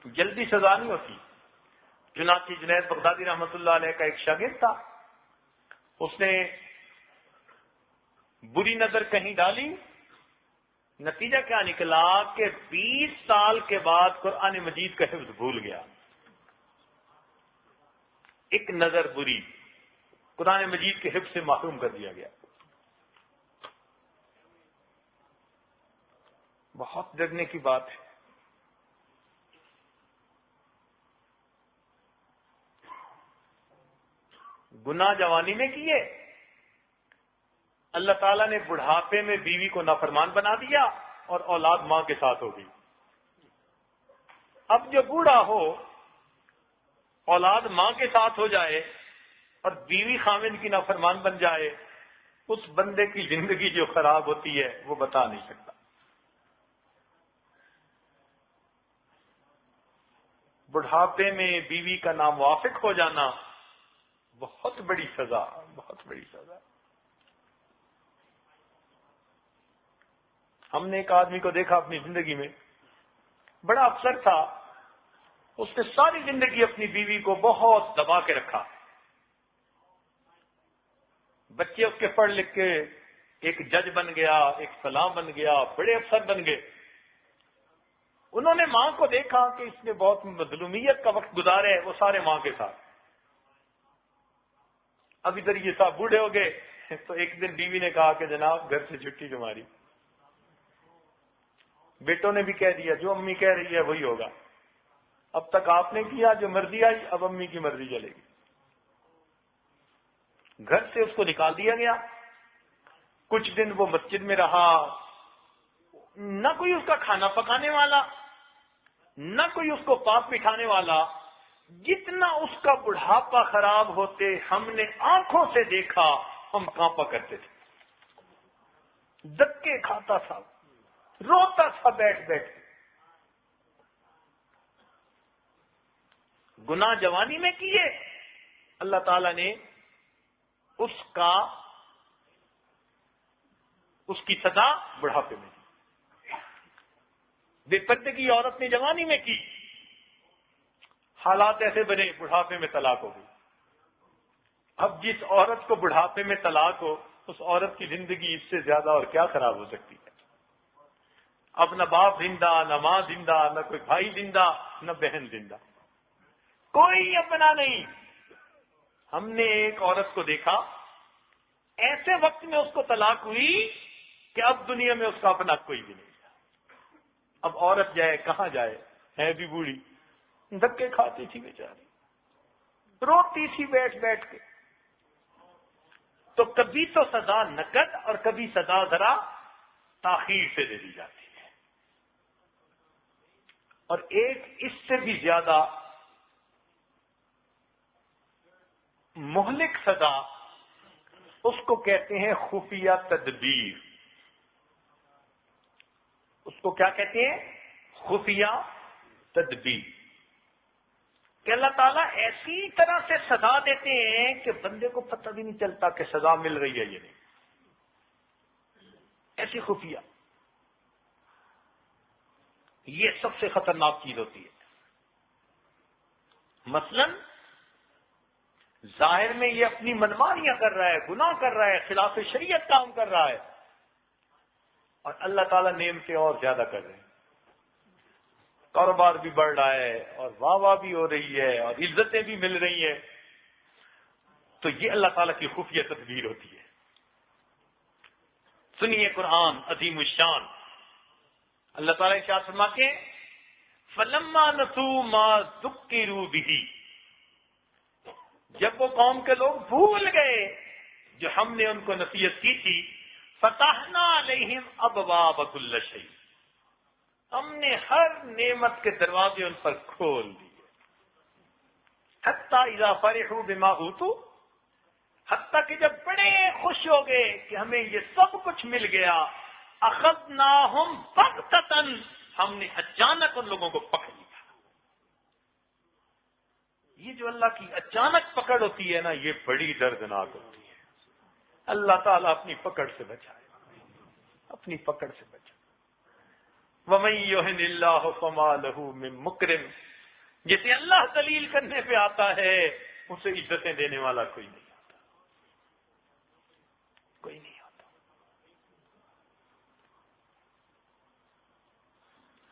S2: جلدی سزا نہیں ہوتی. چنانچہ جنید بغدادی رحمۃ اللہ علیہ کا ایک شاگرد تھا، اس نے بری نظر کہیں ڈالی، نتیجہ کیا نکلا کہ 20 سال کے بعد قرآن مجید کا حفظ بھول گیا. ایک نظر بری، قرآن مجید کے حفظ سے محروم کر دیا گیا. بہت ڈرنے کی بات ہے. گناہ جوانی میں کیے، اللہ تعالیٰ نے بڑھاپے میں بیوی کو نافرمان بنا دیا اور اولاد ماں کے ساتھ ہو گئی. اب جو بوڑھا ہو، اولاد ماں کے ساتھ ہو جائے اور بیوی خامن کی نافرمان بن جائے، اس بندے کی زندگی جو خراب ہوتی ہے وہ بتا نہیں سکتا. بڑھاپے میں بیوی کا ناموافق ہو جانا بہت بڑی سزا، بہت بڑی سزا. ہم نے ایک آدمی کو دیکھا اپنی زندگی میں، بڑا افسر تھا، اس نے ساری زندگی اپنی بیوی کو بہت دبا کے رکھا. بچے اس کے پڑھ لکھ کے ایک جج بن گیا، ایک سلام بن گیا، بڑے افسر بن گئے. انہوں نے ماں کو دیکھا کہ اس نے بہت مظلومیت کا وقت گزارا ہے، وہ سارے ماں کے ساتھ. اب ادھر یہ صاحب بوڑھے ہو گئے تو ایک دن بیوی نے کہا کہ جناب گھر سے چھٹی تمہاری. بیٹوں نے بھی کہہ دیا جو امی کہہ رہی ہے وہی ہوگا. اب تک آپ نے کیا جو مرضی آئی، اب امی کی مرضی چلے گی. گھر سے اس کو نکال دیا گیا. کچھ دن وہ مسجد میں رہا، نہ کوئی اس کا کھانا پکانے والا، نہ کوئی اس کو پاس بٹھانے والا. جتنا اس کا بڑھاپا خراب ہوتے ہم نے آنکھوں سے دیکھا، ہم کانپا کرتے تھے. دھکے کھاتا تھا، روتا تھا بیٹھ بیٹھ کے. گناہ جوانی میں کیے، اللہ تعالی نے اس کی سزا بڑھاپے میں دی. بے پردے کی عورت نے جوانی میں کی، حالات ایسے بنے بڑھاپے میں طلاق ہو گئی. اب جس عورت کو بڑھاپے میں طلاق ہو، اس عورت کی زندگی اس سے زیادہ اور کیا خراب ہو سکتی ہے؟ اب نہ باپ زندہ، نہ ماں زندہ، نہ کوئی بھائی زندہ، نہ بہن زندہ، کوئی اپنا نہیں. ہم نے ایک عورت کو دیکھا، ایسے وقت میں اس کو طلاق ہوئی کہ اب دنیا میں اس کا اپنا کوئی بھی نہیں. اب عورت جائے کہاں جائے، ہے بھی بوڑھی، دھکے کھاتی تھی بیچاری، روتی تھی بیٹھ بیٹھ کے. تو کبھی تو سزا نقد اور کبھی سزا ذرا تاخیر سے دے دی جاتی ہے. اور ایک اس سے بھی زیادہ مہلک سزا، اس کو کہتے ہیں خفیہ تدبیر. اس کو کیا کہتے ہیں؟ خفیہ تدبیر. کہ اللہ تعالیٰ ایسی طرح سے سزا دیتے ہیں کہ بندے کو پتہ بھی نہیں چلتا کہ سزا مل رہی ہے یہ نہیں. ایسی خفیہ، یہ سب سے خطرناک چیز ہوتی ہے. مثلا ظاہر میں یہ اپنی منمانیاں کر رہا ہے، گناہ کر رہا ہے، خلاف شریعت کام کر رہا ہے، اور اللہ تعالیٰ نعمتیں اور زیادہ کر رہے ہیں. کاروبار بھی بڑھ رہا ہے اور واہ واہ بھی ہو رہی ہے اور عزتیں بھی مل رہی ہیں. تو یہ اللہ تعالیٰ کی خفیہ تدبیر ہوتی ہے. سنیے قرآن عظیم الشان، اللہ تعالیٰ ارشاد فرماتے ہیں فَلَمَّا نَسُوا مَا ذُكِّرُوا بِهِ، جب وہ قوم کے لوگ بھول گئے جو ہم نے ان کو نصیحت کی تھی، فَتَحْنَا عَلَيْهِمْ أَبْوَابَ كُلِّ شَيْءٍ، ہم نے ہر نعمت کے دروازے ان پر کھول دیے. حَتَّى إِذَا فَرِحُوا بِمَا أُوتُوا، حتیٰ کہ جب بڑے خوش ہو گئے کہ ہمیں یہ سب کچھ مل گیا، اخذناہم بغتۃ، ہم نے اچانک ان لوگوں کو پکڑ لیا. یہ جو اللہ کی اچانک پکڑ ہوتی ہے نا، یہ بڑی دردناک ہوتی ہے. اللہ تعالیٰ اپنی پکڑ سے بچائے، اپنی پکڑ سے بچائے. وَمَن يُهِنِ اللَّهُ فَمَا لَهُ مِن مُكْرِمٍ، جسے اللہ ذلیل کرنے پہ آتا ہے اسے عزتیں دینے والا کوئی نہیں، کوئی نہیں ہوتا.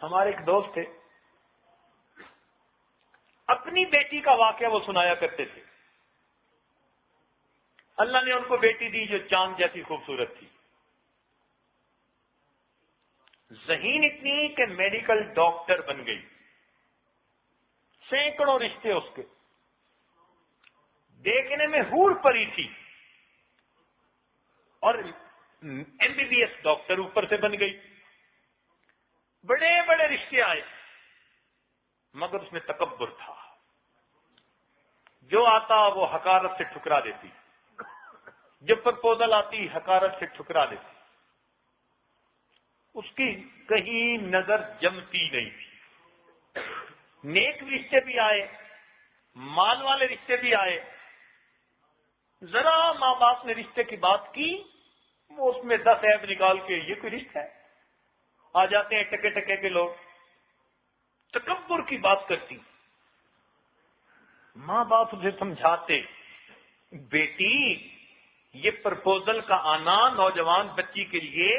S2: ہمارے ایک دوست تھے، اپنی بیٹی کا واقعہ وہ سنایا کرتے تھے. اللہ نے ان کو بیٹی دی جو چاند جیسی خوبصورت تھی، ذہین اتنی کہ میڈیکل ڈاکٹر بن گئی، سینکڑوں رشتے اس کے، دیکھنے میں حور پری تھی، اور MBBS ڈاکٹر اوپر سے بن گئی. بڑے بڑے رشتے آئے، مگر اس میں تکبر تھا. جو آتا وہ حقارت سے ٹھکرا دیتی، جب پرپوزل آتی حقارت سے ٹھکرا دیتی. اس کی کہیں نظر جمتی نہیں تھی. نیک رشتے بھی آئے، مال والے رشتے بھی آئے. ذرا ماں باپ نے رشتے کی بات کی، وہ اس میں 10 عیب نکال کے یہ کوئی رشتہ ہے. آ جاتے ہیں ٹکے ٹکے کے لوگ، تکبر کی بات کرتی. ماں باپ اسے سمجھاتے، بیٹی یہ پرپوزل کا آنا نوجوان بچی کے لیے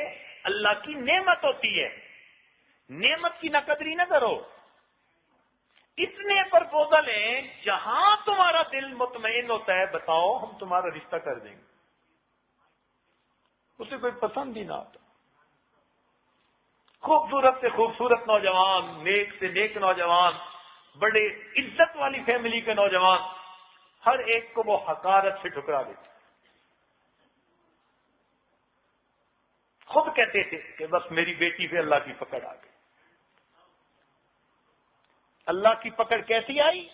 S2: اللہ کی نعمت ہوتی ہے، نعمت کی ناقدری نہ کرو. اتنے پرپوزل ہیں، جہاں تمہارا دل مطمئن ہوتا ہے بتاؤ، ہم تمہارا رشتہ کر دیں گے. اسے کوئی پسند ہی نہ آتا. خوبصورت سے خوبصورت نوجوان، نیک سے نیک نوجوان بڑے عزت والی فیملی کے نوجوان، ہر ایک کو وہ حقارت سے ٹھکرا دیتے. خود کہتے تھے کہ بس میری بیٹی پہ اللہ کی پکڑ آ گئی. اللہ کی پکڑ کیسی آئی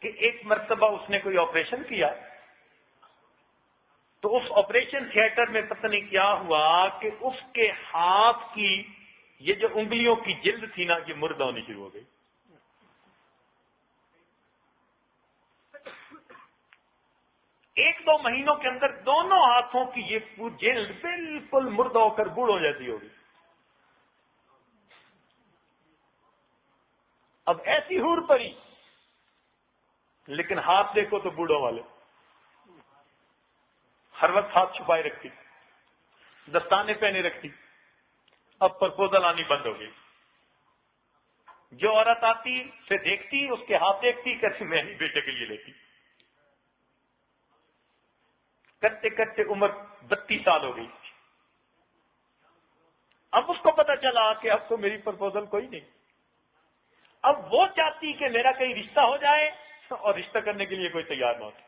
S2: کہ ایک مرتبہ اس نے کوئی آپریشن کیا تو اس آپریشن تھیٹر میں پتہ نہیں کیا ہوا کہ اس کے ہاتھ کی یہ جو انگلیوں کی جلد تھی نا، یہ مردہ ہونی شروع ہو گئی. ایک دو مہینوں کے اندر دونوں ہاتھوں کی یہ جلد بالکل مردہ ہو کر بوڑھ ہو جاتی ہوگی. اب ایسی حور پری، لیکن ہاتھ دیکھو تو بوڑھوں والے، ہر وقت ہاتھ چھپائے رکھتی، دستانے پہنے رکھتی. اب پرپوزل آنی بند ہو گئی. جو عورت آتی سے دیکھتی، اس کے ہاتھ دیکھتی، کہتی میں نہیں بیٹے کے لیے لیتی. کرتے کرتے عمر 32 سال ہو گئی. اب اس کو پتا چلا کہ اب تو میری پرپوزل کوئی نہیں. اب وہ چاہتی کہ میرا کہیں رشتہ ہو جائے اور رشتہ کرنے کے لیے کوئی تیار نہ ہوتا.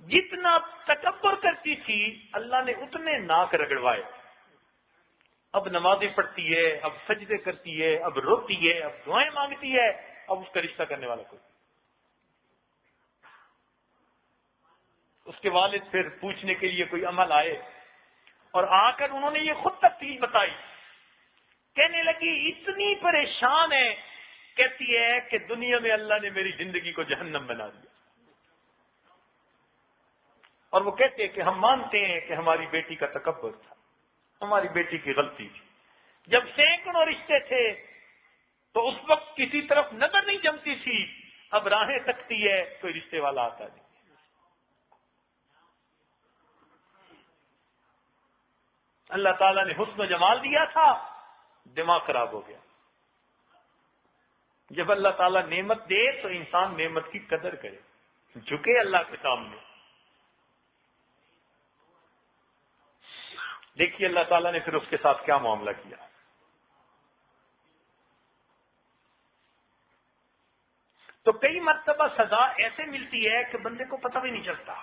S2: جتنا تکبر کرتی تھی اللہ نے اتنے ناک رگڑوائے. اب نمازیں پڑھتی ہے، اب سجدے کرتی ہے، اب روتی ہے، اب دعائیں مانگتی ہے. اب اس کا رشتہ کرنے والا کوئی. اس کے والد پھر پوچھنے کے لیے کوئی عمل آئے اور آ کر انہوں نے یہ خود تفصیل بتائی. کہنے لگی اتنی پریشان ہے، کہتی ہے کہ دنیا میں اللہ نے میری زندگی کو جہنم بنا دیا. اور وہ کہتے ہیں کہ ہم مانتے ہیں کہ ہماری بیٹی کا تکبر تھا، ہماری بیٹی کی غلطی تھی. جب سینکڑوں رشتے تھے تو اس وقت کسی طرف نظر نہیں جمتی تھی، اب راہیں تکتی ہے کوئی رشتے والا آتا نہیں. اللہ تعالیٰ نے حسن و جمال دیا تھا، دماغ خراب ہو گیا. جب اللہ تعالیٰ نعمت دے تو انسان نعمت کی قدر کرے، جھکے اللہ کے سامنے. دیکھیے اللہ تعالیٰ نے پھر اس کے ساتھ کیا معاملہ کیا. تو کئی مرتبہ سزا ایسے ملتی ہے کہ بندے کو پتہ بھی نہیں چلتا.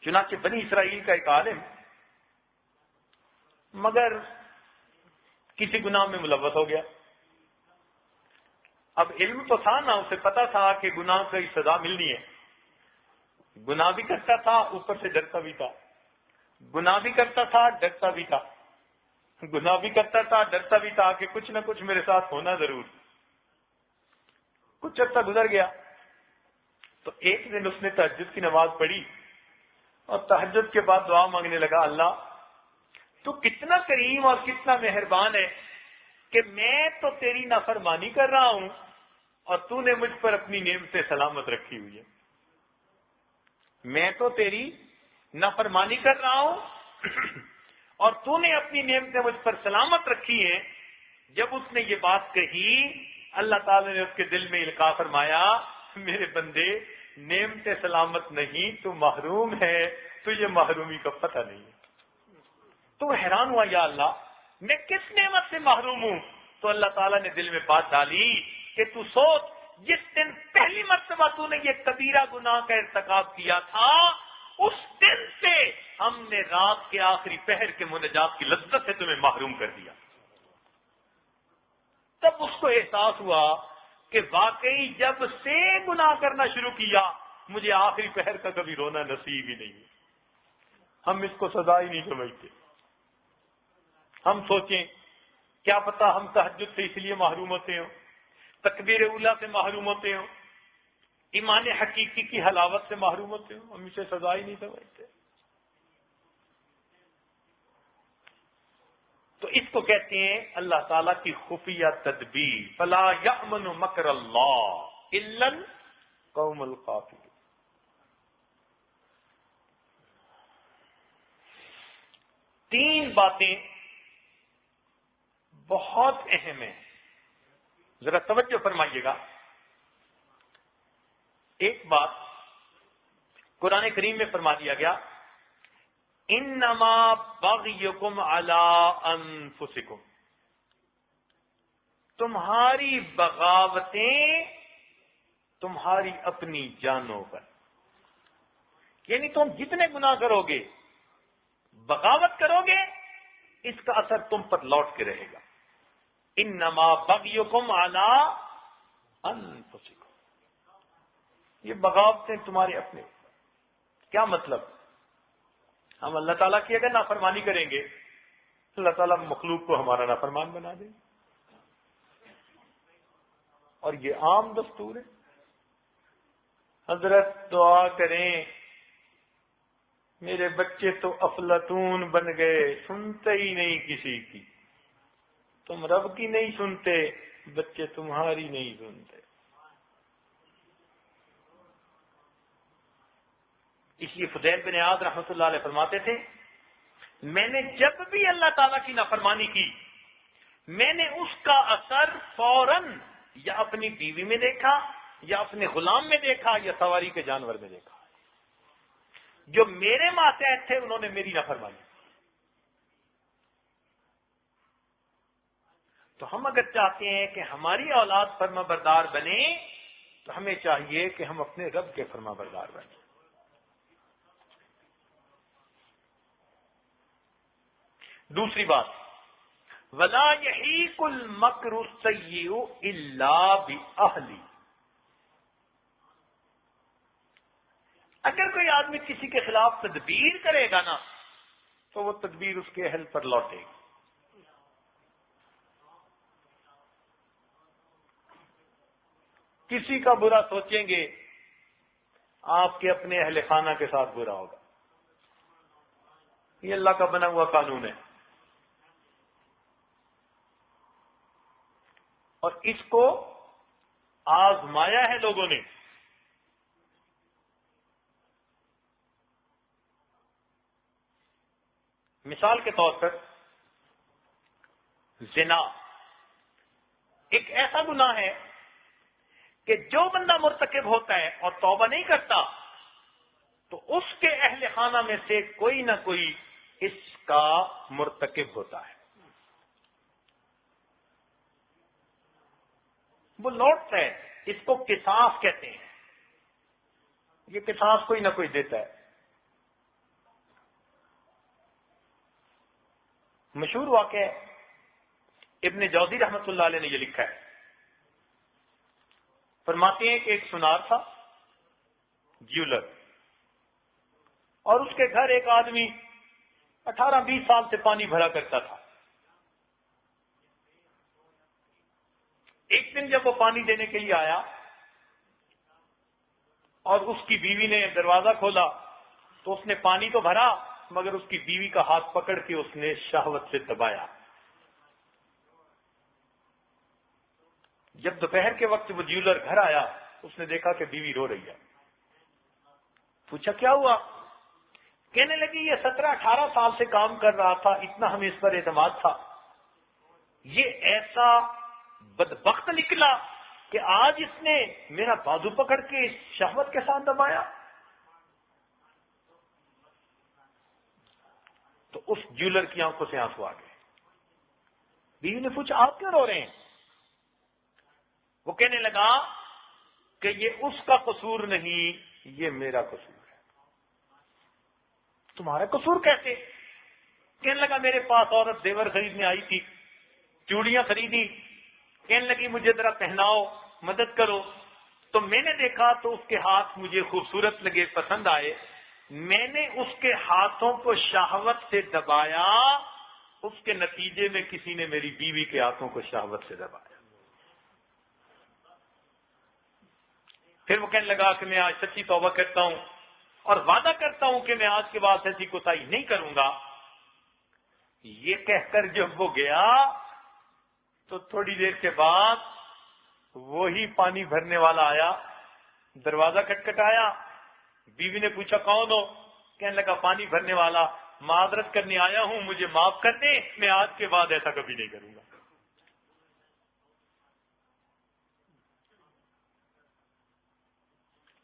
S2: چنانچہ بنی اسرائیل کا ایک عالم مگر کسی گناہ میں ملوث ہو گیا. اب علم تو تھا نا، اسے پتا تھا کہ گناہ کی سزا ملنی ہے. گناہ بھی کرتا تھا، اوپر سے ڈرتا بھی تھا. گناہ بھی کرتا تھا، ڈرتا بھی تھا. گناہ بھی کرتا تھا، ڈرتا بھی تھا کہ کچھ نہ کچھ میرے ساتھ ہونا ضرور. کچھ عرصہ گزر گیا تو ایک دن اس نے تہجد کی نماز پڑھی اور تہجد کے بعد دعا مانگنے لگا، اللہ تو کتنا کریم اور کتنا مہربان ہے کہ میں تو تیری نافرمانی کر رہا ہوں اور تو نے مجھ پر اپنی نعمت سے سلامت رکھی ہوئی ہے. میں تو تیری نافرمانی کر رہا ہوں اور تو نے اپنی نعمتیں مجھ پر سلامت رکھی ہیں. جب اس نے یہ بات کہی، اللہ تعالی نے اس کے دل میں القاء فرمایا، میرے بندے نعمتیں سلامت نہیں، تو محروم ہے، تجھے محرومی کا پتہ نہیں ہے. تو حیران ہوا، یا اللہ میں کس نعمت سے محروم ہوں؟ تو اللہ تعالیٰ نے دل میں بات ڈالی کہ تو سوچ، جس دن پہلی مرتبہ تو نے یہ کبیرہ گناہ کا ارتکاب کیا تھا، اس دن سے ہم نے رات کے آخری پہر کے مناجات کی لذت سے تمہیں محروم کر دیا. تب اس کو احساس ہوا کہ واقعی جب سے گناہ کرنا شروع کیا مجھے آخری پہر کا کبھی رونا نصیب ہی نہیں. ہم اس کو سزا ہی نہیں سمجھتے. ہم سوچیں کیا پتا ہم تہجد سے اس لیے محروم ہوتے ہوں، تکبیر اولیٰ سے محروم ہوتے ہوں، ایمان حقیقی کی حلاوت سے محروم ہوتے ہوں. ہم اسے سزا ہی نہیں سمجھتے. تو اس کو کہتے ہیں اللہ تعالیٰ کی خفیہ تدبیر. فلا یأمن مکر اللہ الا القوم الکافرون. تین باتیں بہت اہم ہیں، ذرا توجہ فرمائیے گا. ایک بات قرآن کریم میں فرما دیا گیا، انما بغیکم علی انفسکم. تمہاری بغاوتیں تمہاری اپنی جانوں پر، یعنی تم جتنے گناہ کرو گے، بغاوت کرو گے، اس کا اثر تم پر لوٹ کے رہے گا. انما بغیکم علی انفسکم، یہ بغاوتیں تمہارے اپنے. کیا مطلب؟ ہم اللہ تعالیٰ کی اگر نافرمانی کریں گے، اللہ تعالیٰ مخلوق کو ہمارا نافرمان بنا دیں گے، اور یہ عام دستور ہے. حضرت دعا کریں میرے بچے تو افلاطون بن گئے، سنتے ہی نہیں کسی کی. تم رب کی نہیں سنتے، بچے تمہاری نہیں سنتے. اس لیے فضیل بن عیاض رحمۃ اللہ علیہ فرماتے تھے، میں نے جب بھی اللہ تعالیٰ کی نافرمانی کی، میں نے اس کا اثر فوراً یا اپنی بیوی میں دیکھا، یا اپنے غلام میں دیکھا، یا سواری کے جانور میں دیکھا. جو میرے ماتحت تھے انہوں نے میری نافرمانی. تو ہم اگر چاہتے ہیں کہ ہماری اولاد فرما بردار بنے، تو ہمیں چاہیے کہ ہم اپنے رب کے فرما بردار بنیں. دوسری بات، وَلَا يَحِيقُ الْمَكْرُ السَّيِّئُ إِلَّا بِأَهْلِهِ. اگر کوئی آدمی کسی کے خلاف تدبیر کرے گا نا، تو وہ تدبیر اس کے اہل پر لوٹے گی. کسی کا برا سوچیں گے، آپ کے اپنے اہل خانہ کے ساتھ برا ہوگا. یہ اللہ کا بنا ہوا قانون ہے، اور اس کو آزمایا ہے لوگوں نے. مثال کے طور پر زنا ایک ایسا گناہ ہے کہ جو بندہ مرتکب ہوتا ہے اور توبہ نہیں کرتا، تو اس کے اہل خانہ میں سے کوئی نہ کوئی اس کا مرتکب ہوتا ہے. وہ لوٹتا ہے. اس کو قصاص کہتے ہیں. یہ قصاص کوئی نہ کوئی دیتا ہے. مشہور واقعہ ہے، ابن جوزی رحمۃ اللہ علیہ نے یہ لکھا ہے. فرماتے ہیں کہ ایک سنار تھا، جیولر، اور اس کے گھر ایک آدمی 18-20 سال سے پانی بھرا کرتا تھا. ایک دن جب وہ پانی دینے کے لیے آیا اور اس کی بیوی نے دروازہ کھولا، تو اس نے پانی تو بھرا، مگر اس کی بیوی کا ہاتھ پکڑ کے اس نے شہوت سے دبایا. جب دوپہر کے وقت وہ جیولر گھر آیا، اس نے دیکھا کہ بیوی رو رہی ہے. پوچھا کیا ہوا؟ کہنے لگی یہ 17-18 سال سے کام کر رہا تھا، اتنا ہمیں اس پر اعتماد تھا، یہ ایسا بدبخت نکلا کہ آج اس نے میرا بازو پکڑ کے شہوت کے ساتھ دبایا. تو اس جیولر کی آنکھوں سے آنسو آ گئے. بیوی نے پوچھا آپ کیوں رو رہے ہیں؟ وہ کہنے لگا کہ یہ اس کا قصور نہیں، یہ میرا قصور ہے. تمہارا قصور کیسے؟ کہنے لگا میرے پاس عورت زیور خریدنے آئی تھی، چوڑیاں خریدی، کہنے لگی مجھے ذرا پہناؤ، مدد کرو. تو میں نے دیکھا تو اس کے ہاتھ مجھے خوبصورت لگے، پسند آئے. میں نے اس کے ہاتھوں کو شہوت سے دبایا، اس کے نتیجے میں کسی نے میری بیوی کے ہاتھوں کو شہوت سے دبایا. پھر وہ کہنے لگا کہ میں آج سچی توبہ کرتا ہوں اور وعدہ کرتا ہوں کہ میں آج کے بعد ایسی کوتاہی نہیں کروں گا. یہ کہہ کر جب وہ گیا تو تھوڑی دیر کے بعد وہی پانی بھرنے والا آیا، دروازہ کھٹکھٹایا. بیوی نے پوچھا کون ہو؟ کہنے لگا پانی بھرنے والا، معذرت کرنے آیا ہوں، مجھے معاف کر دیں، میں آج کے بعد ایسا کبھی نہیں کروں گا.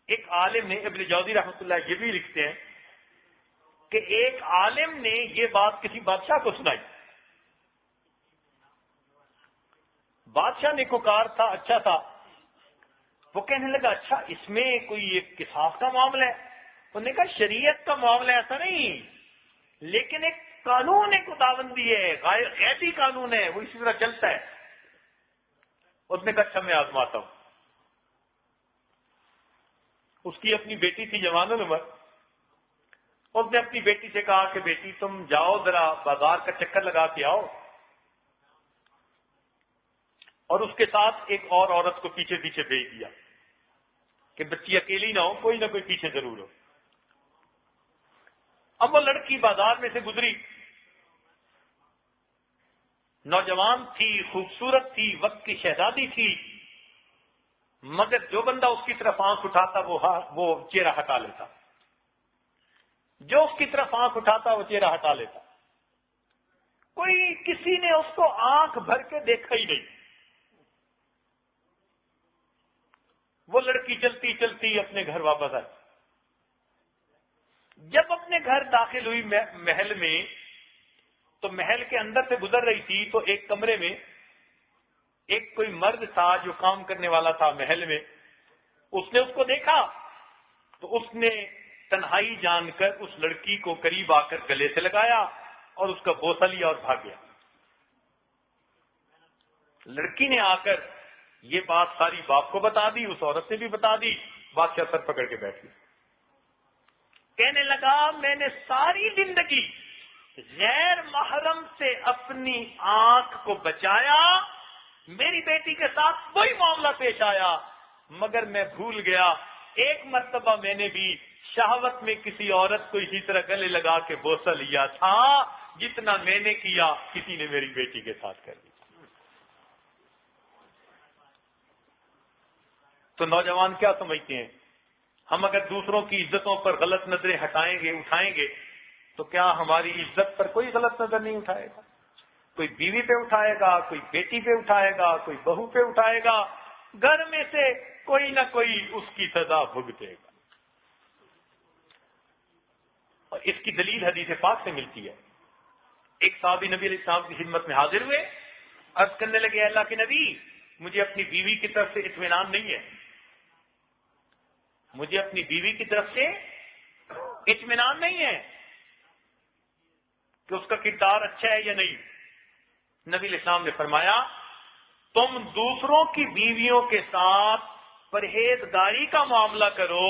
S2: ایک عالم نے، ابن جوزی رحمۃ اللہ یہ بھی لکھتے ہیں کہ ایک عالم نے یہ بات کسی بادشاہ کو سنائی. بادشاہ نیکوکار تھا، اچھا تھا. وہ کہنے لگا اچھا اس میں کوئی ایک قصاص کا معاملہ ہے. انہوں نے کہا شریعت کا معاملہ ایسا نہیں، لیکن ایک قانون، ایک خداوندی ہے، غیبی قانون ہے، وہ اسی طرح چلتا ہے. اس نے کہا اچھا میں آزماتا ہوں. اس کی اپنی بیٹی تھی جوان العمر. اس نے اپنی بیٹی سے کہا کہ بیٹی تم جاؤ ذرا بازار کا چکر لگا کے آؤ، اور اس کے ساتھ ایک اور عورت کو پیچھے پیچھے بھیج دیا کہ بچی اکیلی نہ ہو، کوئی نہ کوئی پیچھے ضرور ہو. اب وہ لڑکی بازار میں سے گزری، نوجوان تھی، خوبصورت تھی، وقت کی شہزادی تھی، مگر جو بندہ اس کی طرف آنکھ اٹھاتا وہ چہرہ ہٹا لیتا، جو اس کی طرف آنکھ اٹھاتا وہ چہرہ ہٹا لیتا. کوئی کسی نے اس کو آنکھ بھر کے دیکھا ہی نہیں. وہ لڑکی چلتی چلتی اپنے گھر واپس آئی. جب اپنے گھر داخل ہوئی محل میں، تو محل کے اندر سے گزر رہی تھی تو ایک کمرے میں ایک کوئی مرد تھا جو کام کرنے والا تھا محل میں. اس نے اس کو دیکھا تو اس نے تنہائی جان کر اس لڑکی کو قریب آ کر گلے سے لگایا اور اس کا بوسہ لیا اور بھاگ گیا. لڑکی نے آ کر یہ بات ساری باپ کو بتا دی، اس عورت نے بھی بتا دی. بادشاہ سر پکڑ کے بیٹھ گیا. کہنے لگا میں نے ساری زندگی غیر محرم سے اپنی آنکھ کو بچایا، میری بیٹی کے ساتھ وہی معاملہ پیش آیا، مگر میں بھول گیا ایک مرتبہ میں نے بھی شہوت میں کسی عورت کو اسی طرح گلے لگا کے بوسہ لیا تھا، جتنا میں نے کیا کسی نے میری بیٹی کے ساتھ کر دیا. تو نوجوان کیا سمجھتے ہیں؟ ہم اگر دوسروں کی عزتوں پر غلط نظریں ہٹائیں گے، اٹھائیں گے، تو کیا ہماری عزت پر کوئی غلط نظر نہیں اٹھائے گا؟ کوئی بیوی پہ اٹھائے گا، کوئی بیٹی پہ اٹھائے گا، کوئی بہو پہ اٹھائے گا. گھر میں سے کوئی نہ کوئی اس کی سزا بھگتے گا. اور اس کی دلیل حدیث پاک سے ملتی ہے. ایک صحابی نبی علیہ السلام کی خدمت میں حاضر ہوئے، عرض کرنے لگے اللہ کے نبی مجھے اپنی بیوی کی طرف سے اطمینان نہیں ہے، مجھے اپنی بیوی کی طرف سے اطمینان نہیں ہے کہ اس کا کردار اچھا ہے یا نہیں. نبی علیہ السلام نے فرمایا تم دوسروں کی بیویوں کے ساتھ پرہیزگاری کا معاملہ کرو،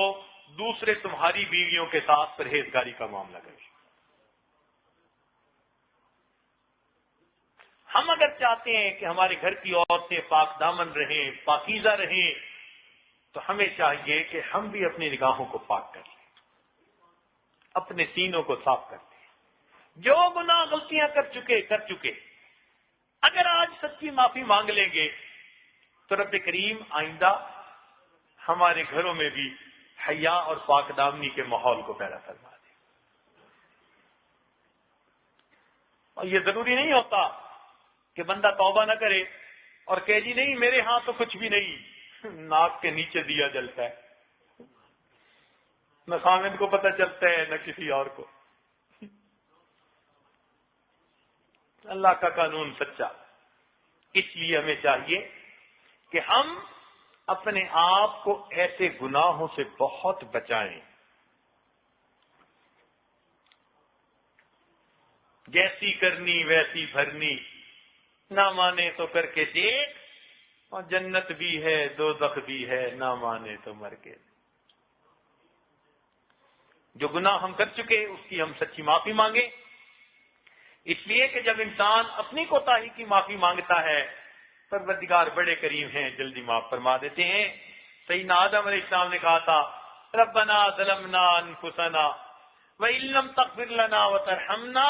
S2: دوسرے تمہاری بیویوں کے ساتھ پرہیزگاری کا معاملہ کرو. ہم اگر چاہتے ہیں کہ ہمارے گھر کی عورتیں پاک دامن رہیں، پاکیزہ رہیں، تو ہمیں چاہیے کہ ہم بھی اپنی نگاہوں کو پاک کر لیں، اپنے سینوں کو صاف کر لیں. جو گناہ غلطیاں کر چکے اگر آج سچی معافی مانگ لیں گے تو رب کریم آئندہ ہمارے گھروں میں بھی حیا اور پاک دامنی کے ماحول کو پیدا کروا دے. اور یہ ضروری نہیں ہوتا کہ بندہ توبہ نہ کرے اور کہے جی نہیں میرے ہاں تو کچھ بھی نہیں، ناک کے نیچے دیا جلتا ہے، نہ خامد کو پتہ چلتا ہے نہ کسی اور کو. اللہ کا قانون سچا. اس لیے ہمیں چاہیے کہ ہم اپنے آپ کو ایسے گناہوں سے بہت بچائیں. جیسی کرنی ویسی بھرنی، نہ مانے تو کر کے دیکھ، اور جنت بھی ہے دوزخ بھی ہے، نہ مانے تو مر کے. جو گناہ ہم کر چکے اس کی ہم سچی معافی مانگیں، اس لیے کہ جب انسان اپنی کوتاہی کی معافی مانگتا ہے پروردگار بڑے کریم ہیں، جلدی معاف فرما دیتے ہیں. سیدنا آدم علیہ السلام نے کہا تھا ربنا ظلمنا انفسنا وان لم تغفر لنا وترحمنا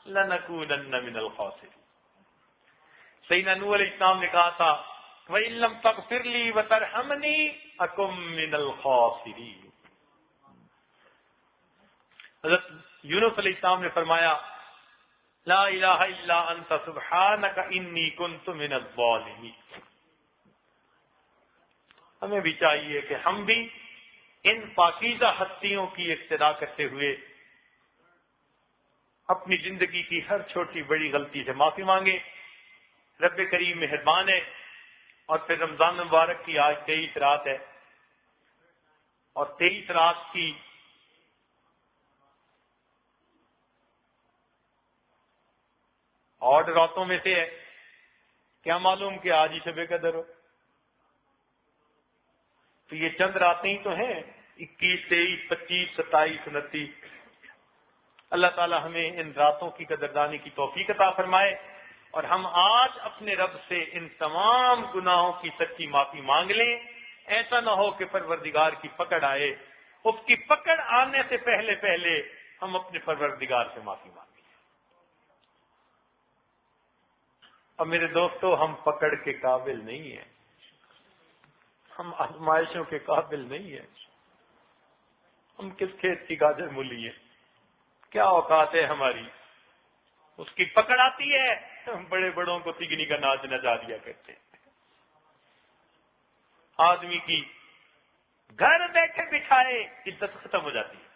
S2: لنکونن من الخاسرین. سیدنا نوح علیہ السلام نے کہا تھا وان لم تغفر لی وترحمنی اکن من الخاسرین. حضرت یونس علیہ السلام نے فرمایا لا الہ الا انت سبحانک انی کنت من الظالمین. ہمیں بھی چاہیے کہ ہم بھی ان پاکیزہ ہستیوں کی اقتدا کرتے ہوئے اپنی زندگی کی ہر چھوٹی بڑی غلطی سے معافی مانگے. رب کریم مہربان ہے، اور پھر رمضان مبارک کی آج 23 رات ہے، اور 23 رات کی اور راتوں میں سے ہے، کیا معلوم کہ آج ہی شب قدر ہو؟ تو یہ چند راتیں ہی تو ہیں، 21، 23، 25، 27، 29۔ اللہ تعالی ہمیں ان راتوں کی قدردانی کی توفیق عطا فرمائے، اور ہم آج اپنے رب سے ان تمام گناہوں کی سچی معافی مانگ لیں۔ ایسا نہ ہو کہ پروردگار کی پکڑ آئے، اس کی پکڑ آنے سے پہلے پہلے ہم اپنے پروردگار سے معافی مانگیں۔ اور میرے دوستو، ہم پکڑ کے قابل نہیں ہیں، ہم آزمائشوں کے قابل نہیں ہیں۔ ہم کس کھیت کی گاجر مولی ہیں؟ کیا اوقات ہے ہماری؟ اس کی پکڑ آتی ہے، ہم بڑے بڑوں کو تگنی کا ناچ نچا دیا کرتے ہیں۔ آدمی کی گھر بیٹھے بٹھائے عزت ختم ہو جاتی ہے،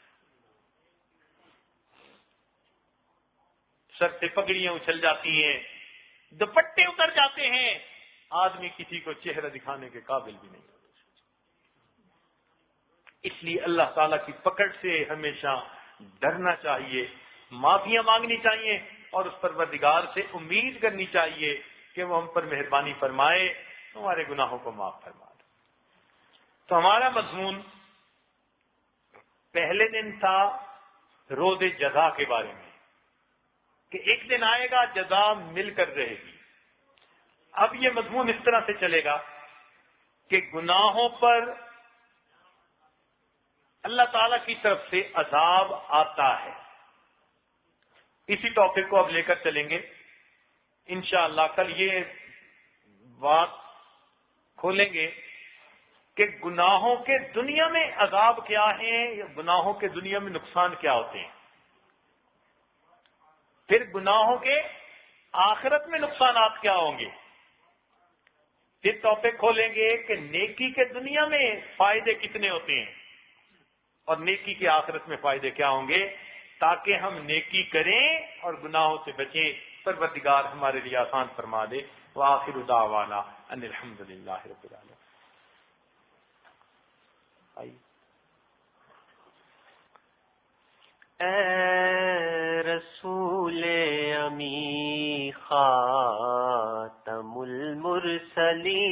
S2: سر سے پگڑیاں اچھل جاتی ہیں، دوپٹے اتر جاتے ہیں، آدمی کسی کو چہرہ دکھانے کے قابل بھی نہیں ہوتا۔ اس لیے اللہ تعالیٰ کی پکڑ سے ہمیشہ ڈرنا چاہیے، معافیاں مانگنی چاہیے، اور اس پروردگار سے امید کرنی چاہیے کہ وہ ہم پر مہربانی فرمائے، ہمارے گناہوں کو معاف فرما دے۔ تو ہمارا مضمون پہلے دن تھا روز جزا کے بارے میں، کہ ایک دن آئے گا جزا مل کر رہے گی۔ اب یہ مضمون اس طرح سے چلے گا کہ گناہوں پر اللہ تعالی کی طرف سے عذاب آتا ہے۔ اسی ٹاپک کو اب لے کر چلیں گے انشاءاللہ۔ کل یہ بات کھولیں گے کہ گناہوں کے دنیا میں عذاب کیا ہیں، یا گناہوں کے دنیا میں نقصان کیا ہوتے ہیں، پھر گناہوں کے آخرت میں نقصانات کیا ہوں گے، پھر ٹاپک کھولیں گے کہ نیکی کے دنیا میں فائدے کتنے ہوتے ہیں، اور نیکی کے آخرت میں فائدے کیا ہوں گے، تاکہ ہم نیکی کریں اور گناہوں سے بچیں۔ پروردگار ہمارے لیے آسان فرما دے۔ وآخر دعوانا ان الحمدللہ رب العالمین۔
S3: اے رسول امی خاتم المرسلین،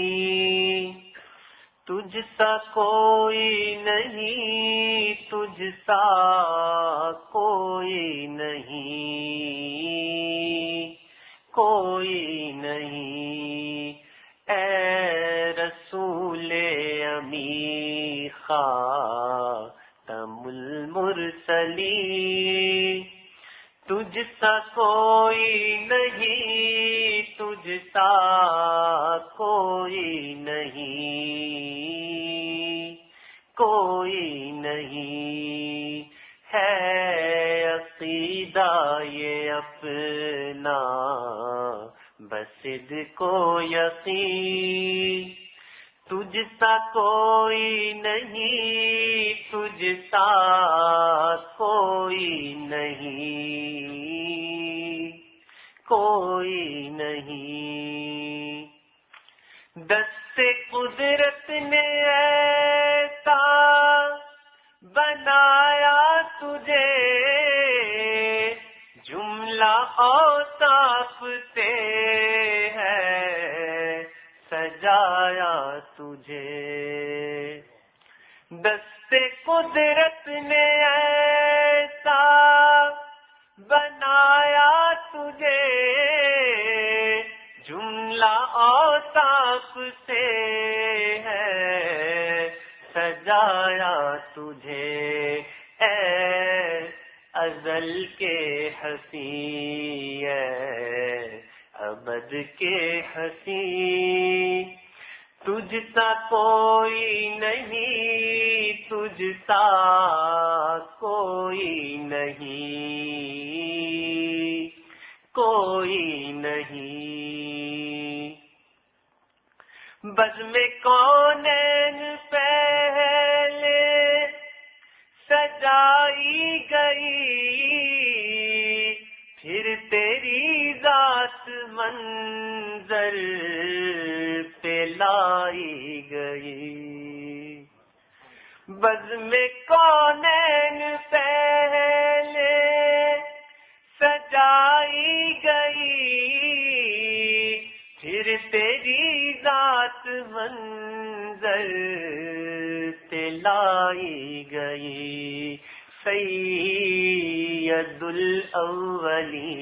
S3: تجھ سا کوئی نہیں، تجھ سا کوئی نہیں، کوئی نہیں۔ اے رسول امی خاتم المرسلین، تجھ سا کوئی نہیں، تجھ سا کوئی نہیں، کوئی نہیں۔ ہے عقیدہ یہ اپنا بصدق و یقین، تجھ سا کوئی نہیں، تجھ سا کوئی نہیں، کوئی نہیں۔ دست قدرت نے ایسا بنایا تجھے، جملہ اوصاف سے ہے سجایا تجھے۔ دست قدرت نے ایسا بنایا تجھے، جملہ اوصاف سے ہے سجایا تجھے۔ اے ازل کے ہنسی، اے ابد کے ہنسی، تجھ سا کوئی نہیں، تجھ سا کوئی نہیں، کوئی نہیں۔ بزم کونین پہلے سجائی گئی، پھر تیری ذات منظر پہ لائی بزم کونین پہلے سجائی گئی، پھر تیری ذات منظر لائی گئی، سید الاولی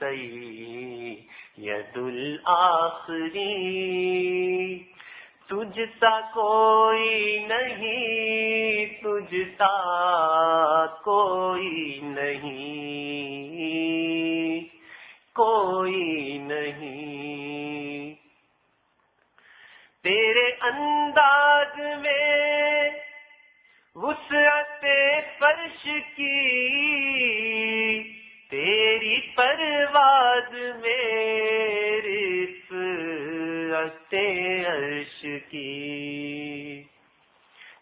S3: سید الآخری، تجھ سا کوئی نہیں، تجھ سا کوئی نہیں، کوئی نہیں۔ تیرے انداز میں وسعت فرش کی، تیری پرواز میں رفعت عرش کی،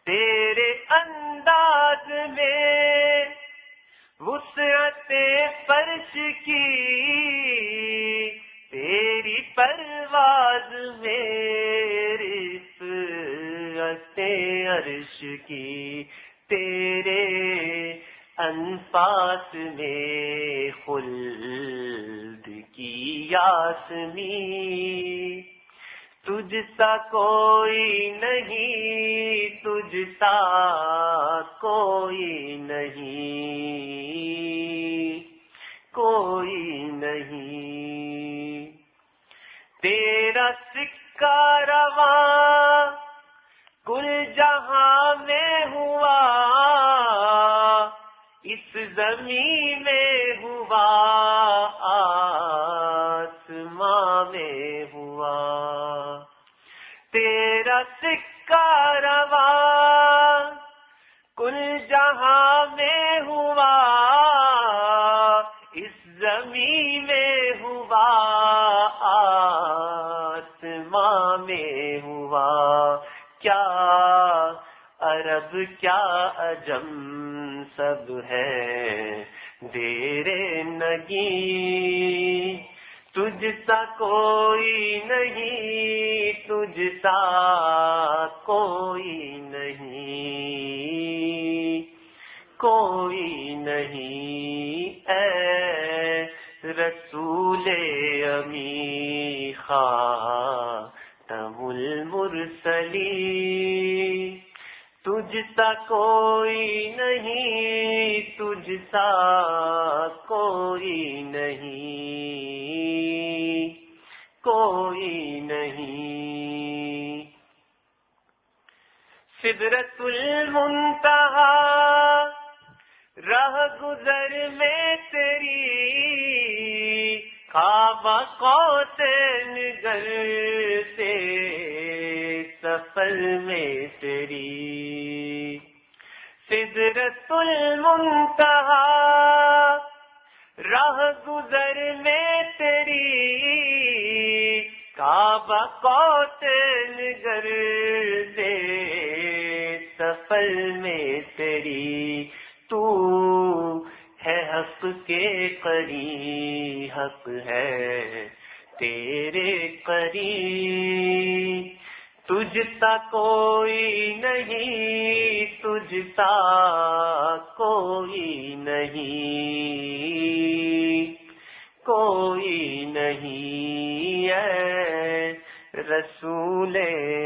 S3: تیرے انداز میں وسعت فرش کی، تیری پرواز میں رفعت عرش کی، تیرے انفاس میں خلد کی یاسمی، تجھ سا کوئی نہیں، تجھ سا کوئی نہیں، کوئی نہیں۔ تیرا سکہ رواں کل جہاں میں ہوا، اس زمین میں ہوا، آسماں میں ہوا، تیرا سکہ رواں کل جہاں میں ہوا، اس زمین میں ہوا، آسماں میں ہوا، کیا عرب کیا عجم سب ہے دیر نگی، تجھ سا کوئی نہیں، تجھ سا کوئی نہیں، کوئی نہیں۔ اے رسول امی خاتم المرسلین، تجھ سا کوئی نہیں، تجھ سا کوئی نہیں، کوئی نہیں۔ سدرۃ المنتہا راہ گزر میں تیری، کعبہ قوسین گر سے سفر میں تیری، سدرۃ المنتہا راہ گزر میں تیری، کعبہ قوسین گر سے سفر میں تیری، تو ہے حق کے قریب، حق ہے تیرے قریب، تجھ سا کوئی نہیں، تجھ سا کوئی نہیں، کوئی نہیں۔ اے رسول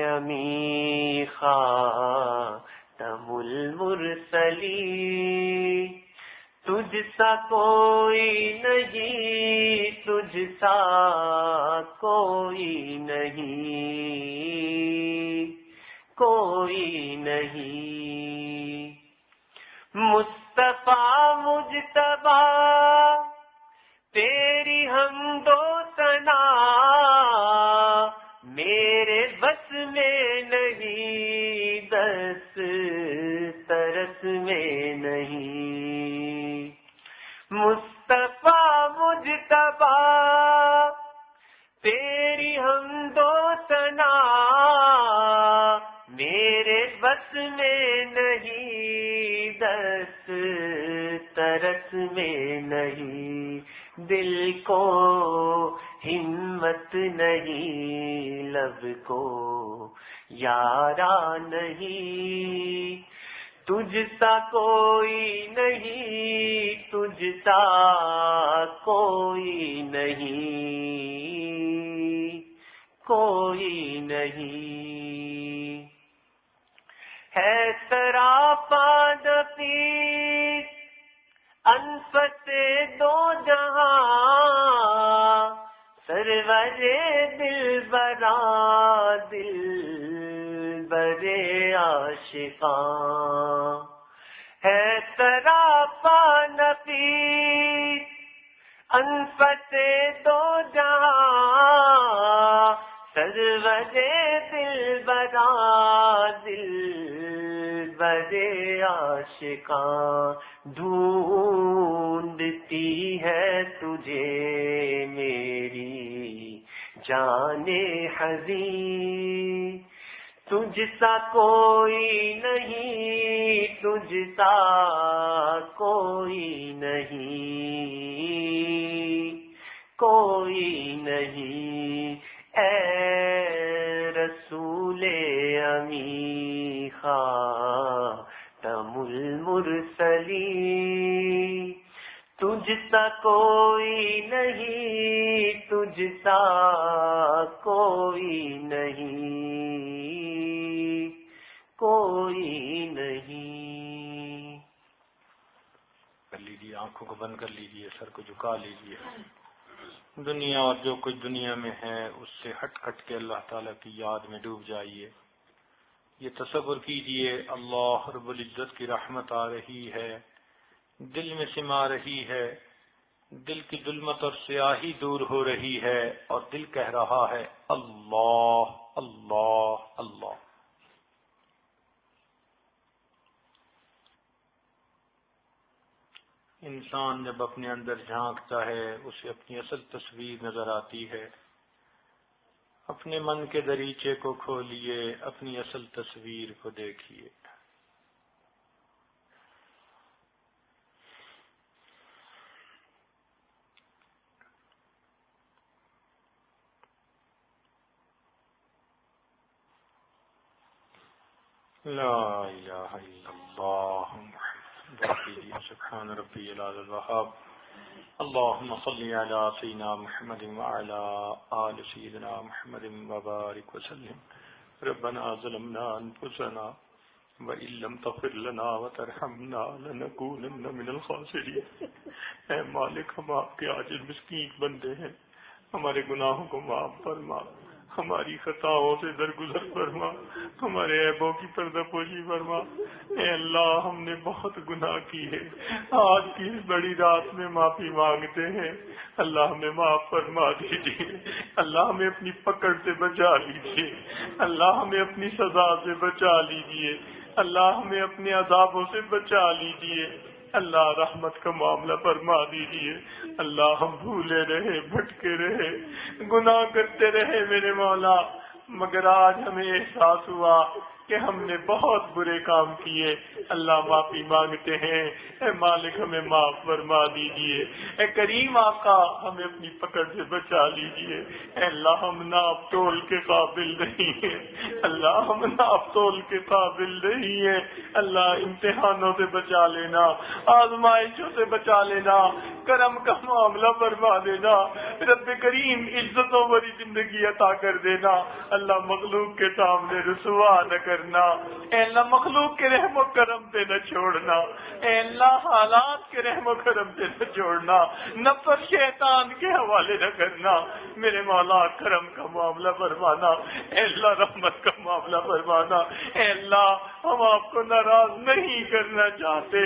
S3: امی خاتم المرسلین، تجھ سا کوئی نہیں، تجھ سا کوئی نہیں، کوئی نہیں۔ مصطفیٰ مجتبیٰ تیری حمد و ثنا، میرے بس میں نہیں، دست ترس میں نہیں۔ مصطفیٰ مجتبیٰ تیری حمد و ثنا، میرے بس میں نہیں، دست ترس میں نہیں۔ دل کو ہمت عظمت نہیں لب کو یارا نہیں، تجھ سا کوئی نہیں، تجھ سا کوئی نہیں، کوئی نہیں، ہے سراپا نفیس انفس دو جہاں، سرور دل برا دل برے عاشقاں، ہے سراپا نفیس انفس دو جہاں، سرور دل برا دل برے عاشقاں، ڈھونڈتی ہے تجھے میری جان حزین، تجھ سا کوئی نہیں، تجھ سا کوئی نہیں، کوئی نہیں، اے رسول امی خاتم المرسلین، تجھ سا کوئی نہیں، تجھ سا کوئی نہیں، کوئی نہیں۔
S2: کر لیجیے، آنکھوں کو بند کر لیجیے، سر کو جھکا لیجیے۔ دنیا اور جو کچھ دنیا میں ہے اس سے ہٹ کٹ کے اللہ تعالیٰ کی یاد میں ڈوب جائیے۔ یہ تصور کیجیے اللہ رب العزت کی رحمت آ رہی ہے، دل میں سما رہی ہے، دل کی ظلمت اور سیاہی دور ہو رہی ہے، اور دل کہہ رہا ہے اللہ اللہ اللہ۔ انسان جب اپنے اندر جھانکتا ہے اسے اپنی اصل تصویر نظر آتی ہے۔ اپنے من کے دریچے کو کھولیے، اپنی اصل تصویر کو دیکھیے۔ لا الہ الا اللہ سبحان ربی العلی الوہاب۔ اللهم صل على سيدنا محمد وعلى آل سيدنا محمد وبارك وسلم۔ ربنا ظلمنا أنفسنا وإن لم تغفر لنا وترحمنا لنكونن من الخاسرين۔ اے مالک، ہم آپ کے عاجز مسکین بندے ہیں، ہمارے گناہوں کو معاف فرما، ہماری خطاؤں سے درگزر فرما، ہمارے عیبوں کی پردہ پوشی فرما۔ اے اللہ، ہم نے بہت گناہ کی ہے، آج کی اس بڑی رات میں معافی مانگتے ہیں، اللہ ہمیں معاف فرما دیجیے، اللہ ہمیں اپنی پکڑ سے بچا لیجیے، اللہ ہمیں اپنی سزا سے بچا لیجیے، اللہ ہمیں اپنے عذابوں سے بچا لیجیے، اللہ رحمت کا معاملہ فرما دیجیے۔ اللہ ہم بھولے رہے، بھٹکے رہے، گناہ کرتے رہے میرے مولا، مگر آج ہمیں احساس ہوا کہ ہم نے بہت برے کام کیے، اللہ معافی مانگتے ہیں، اے مالک ہمیں معاف فرما دیجیے، اے کریم آقا ہمیں اپنی پکڑ سے بچا لیجیے، اے اللہ ہم ناپ تول کے قابل نہیں ہیں، اللہ ہم ناپ تول کے قابل نہیں ہیں، اللہ امتحانوں سے بچا لینا، آزمائشوں سے بچا لینا، کرم کا معاملہ فرما دینا، رب کریم عزتوں بری زندگی عطا کر دینا، اللہ مخلوق کے سامنے رسوا نہ کرنا، اے اللہ مخلوق کے رحم و کرم سے نہ چھوڑنا، اے اللہ حالات کے رحم و کرم سے نہ چھوڑنا، نفس اور شیطان کے حوالے نہ کرنا، میرے مولا کرم کا معاملہ فرمانا، اے اللہ رحمت کا معاملہ فرمانا، اے اللہ ہم آپ کو ناراض نہیں کرنا چاہتے،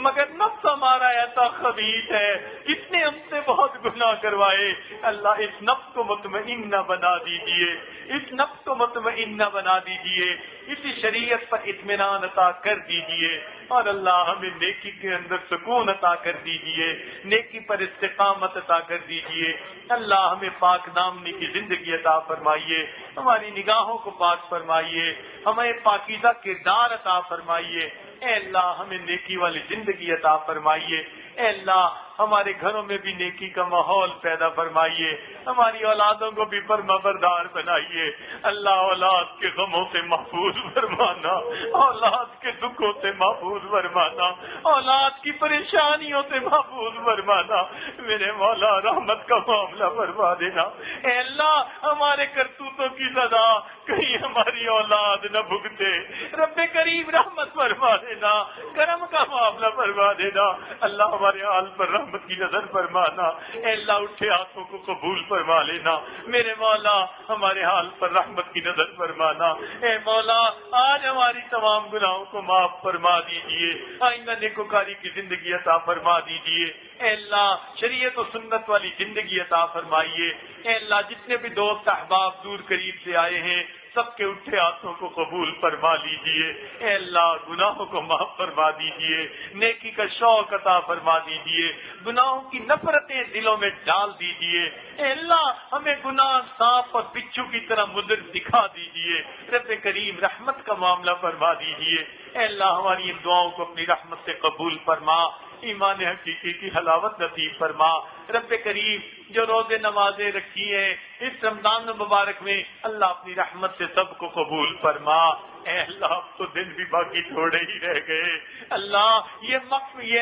S2: مگر نفس ہمارا ایسا خبیث ہے، اس نے ہم سے بہت گناہ کروائے، اللہ اس نفس کو مطمئنہ بنا دیجیے، اس نفس کو مطمئنہ بنا دیجیے، اسی شریعت پر اطمینان عطا کر دیجیے، اور اللہ ہمیں نیکی کے اندر سکون عطا کر دیجیے، نیکی پر استقامت عطا کر دیجیے، اللہ ہمیں پاک دامنی کی زندگی عطا فرمائیے، ہماری نگاہوں کو پاک فرمائیے، ہمیں پاکیزہ کردار عطا فرمائیے، اے اللہ ہمیں نیکی والی زندگی عطا فرمائیے، اے اللہ
S4: ہمارے گھروں میں بھی نیکی کا ماحول پیدا فرمائیے، ہماری اولادوں کو بھی فرما بردار بنائیے۔ اللہ اولاد کے غموں سے محفوظ فرمانا، اولاد کے دکھوں سے محفوظ فرمانا، اولاد کی پریشانیوں سے محفوظ فرمانا۔ میرے مولا رحمت کا معاملہ فرما دینا۔ اے اللہ ہمارے کرتوتوں کی سزا کہیں ہماری اولاد نہ بھگتے، رب کریم رحمت فرما دینا، کرم کا معاملہ فرما دینا۔ اللہ ہمارے حال پر رحمت کی نظر فرمانا۔ اے اللہ اٹھے ہاتھوں کو قبول فرما لینا۔ میرے مولا ہمارے حال پر رحمت کی نظر فرمانا۔ اے مولا آج ہماری تمام گناہوں کو معاف فرما دیجیے، آئندہ نیکوکاری کی زندگی عطا فرما دیجیے۔ اے اللہ شریعت و سنت والی زندگی عطا فرمائیے۔ اے اللہ جتنے بھی دوست احباب دور قریب سے آئے ہیں سب کے اٹھے ہاتھوں کو قبول فرما لیجیے۔ اے اللہ گناہوں کو معاف فرما دیجیے، نیکی کا شوق عطا فرما دیجیے، گناہوں کی نفرتیں دلوں میں ڈال دیجیے۔ اے اللہ ہمیں گناہ سانپ اور بچھو کی طرح مضر دکھا دیجیے۔ رب کریم رحمت کا معاملہ فرما دیجیے۔ اے اللہ ہماری ان دعاؤں کو اپنی رحمت سے قبول فرما، ایمان حقیقی کی حلاوت نصیب فرما۔ رب کریم جو روزے نمازیں رکھی ہیں اس رمضان مبارک میں اللہ اپنی رحمت سے سب کو قبول فرما۔ اے اللہ اب تو دن بھی باقی تھوڑے ہی رہ گئے۔ اللہ یہ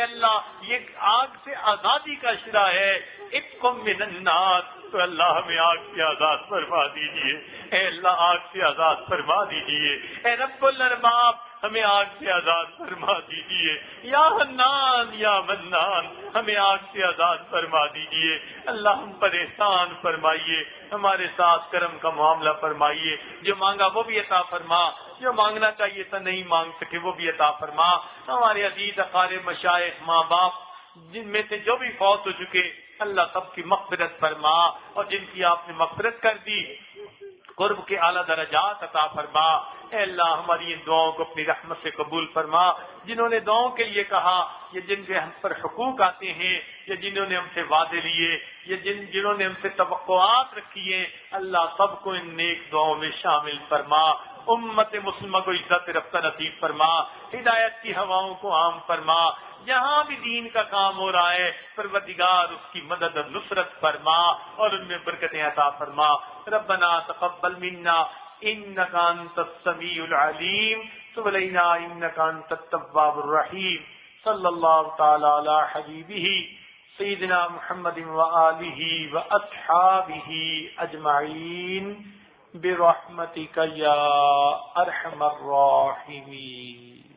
S4: اللہ یہ آگ سے آزادی کا اشرا ہے، اتقم من النار، تو اللہ ہمیں آگ سے آزاد فرما دیجیے۔ اے اللہ آگ سے آزاد فرما دیجیے۔ اے رب الارباب ہمیں آگ سے آزاد فرما دیجیے۔ یا حنان یا منان ہمیں آگ سے آزاد فرما دیجیے۔ اللہ ہم پر احسان فرمائیے، ہمارے ساتھ کرم کا معاملہ فرمائیے۔ جو مانگا وہ بھی عطا فرما، جو مانگنا چاہیے تھا نہیں مانگ سکے وہ بھی عطا فرما۔ ہمارے عزیز اقارب مشائخ ماں باپ جن میں سے جو بھی فوت ہو چکے اللہ سب کی مغفرت فرما، اور جن کی آپ نے مغفرت کر دی قرب کے اعلیٰ درجات عطا فرما۔ اے اللہ ہماری ان دعاؤں کو اپنی رحمت سے قبول فرما۔ جنہوں نے دعاؤں کے لیے کہا یا جن کے ہم پر حقوق آتے ہیں یا جنہوں نے ہم سے وعدے لیے یا جنہوں نے ہم سے توقعات رکھی ہیں اللہ سب کو ان نیک دعاؤں میں شامل فرما۔ امت مسلمہ کو عزت رفتہ نصیب فرما، ہدایت کی ہواؤں کو عام فرما۔ جہاں بھی دین کا کام ہو رہا ہے پروردگار اس کی مدد اور نصرت فرما اور ان میں برکتیں عطا فرما۔ ربنا تقبل منا انك انت السميع العليم تب علينا انك انت التواب الرحيم صلى الله تعالى على حبيبه سيدنا محمد وآله وأصحابه أجمعين برحمتك يا أرحم الراحمين۔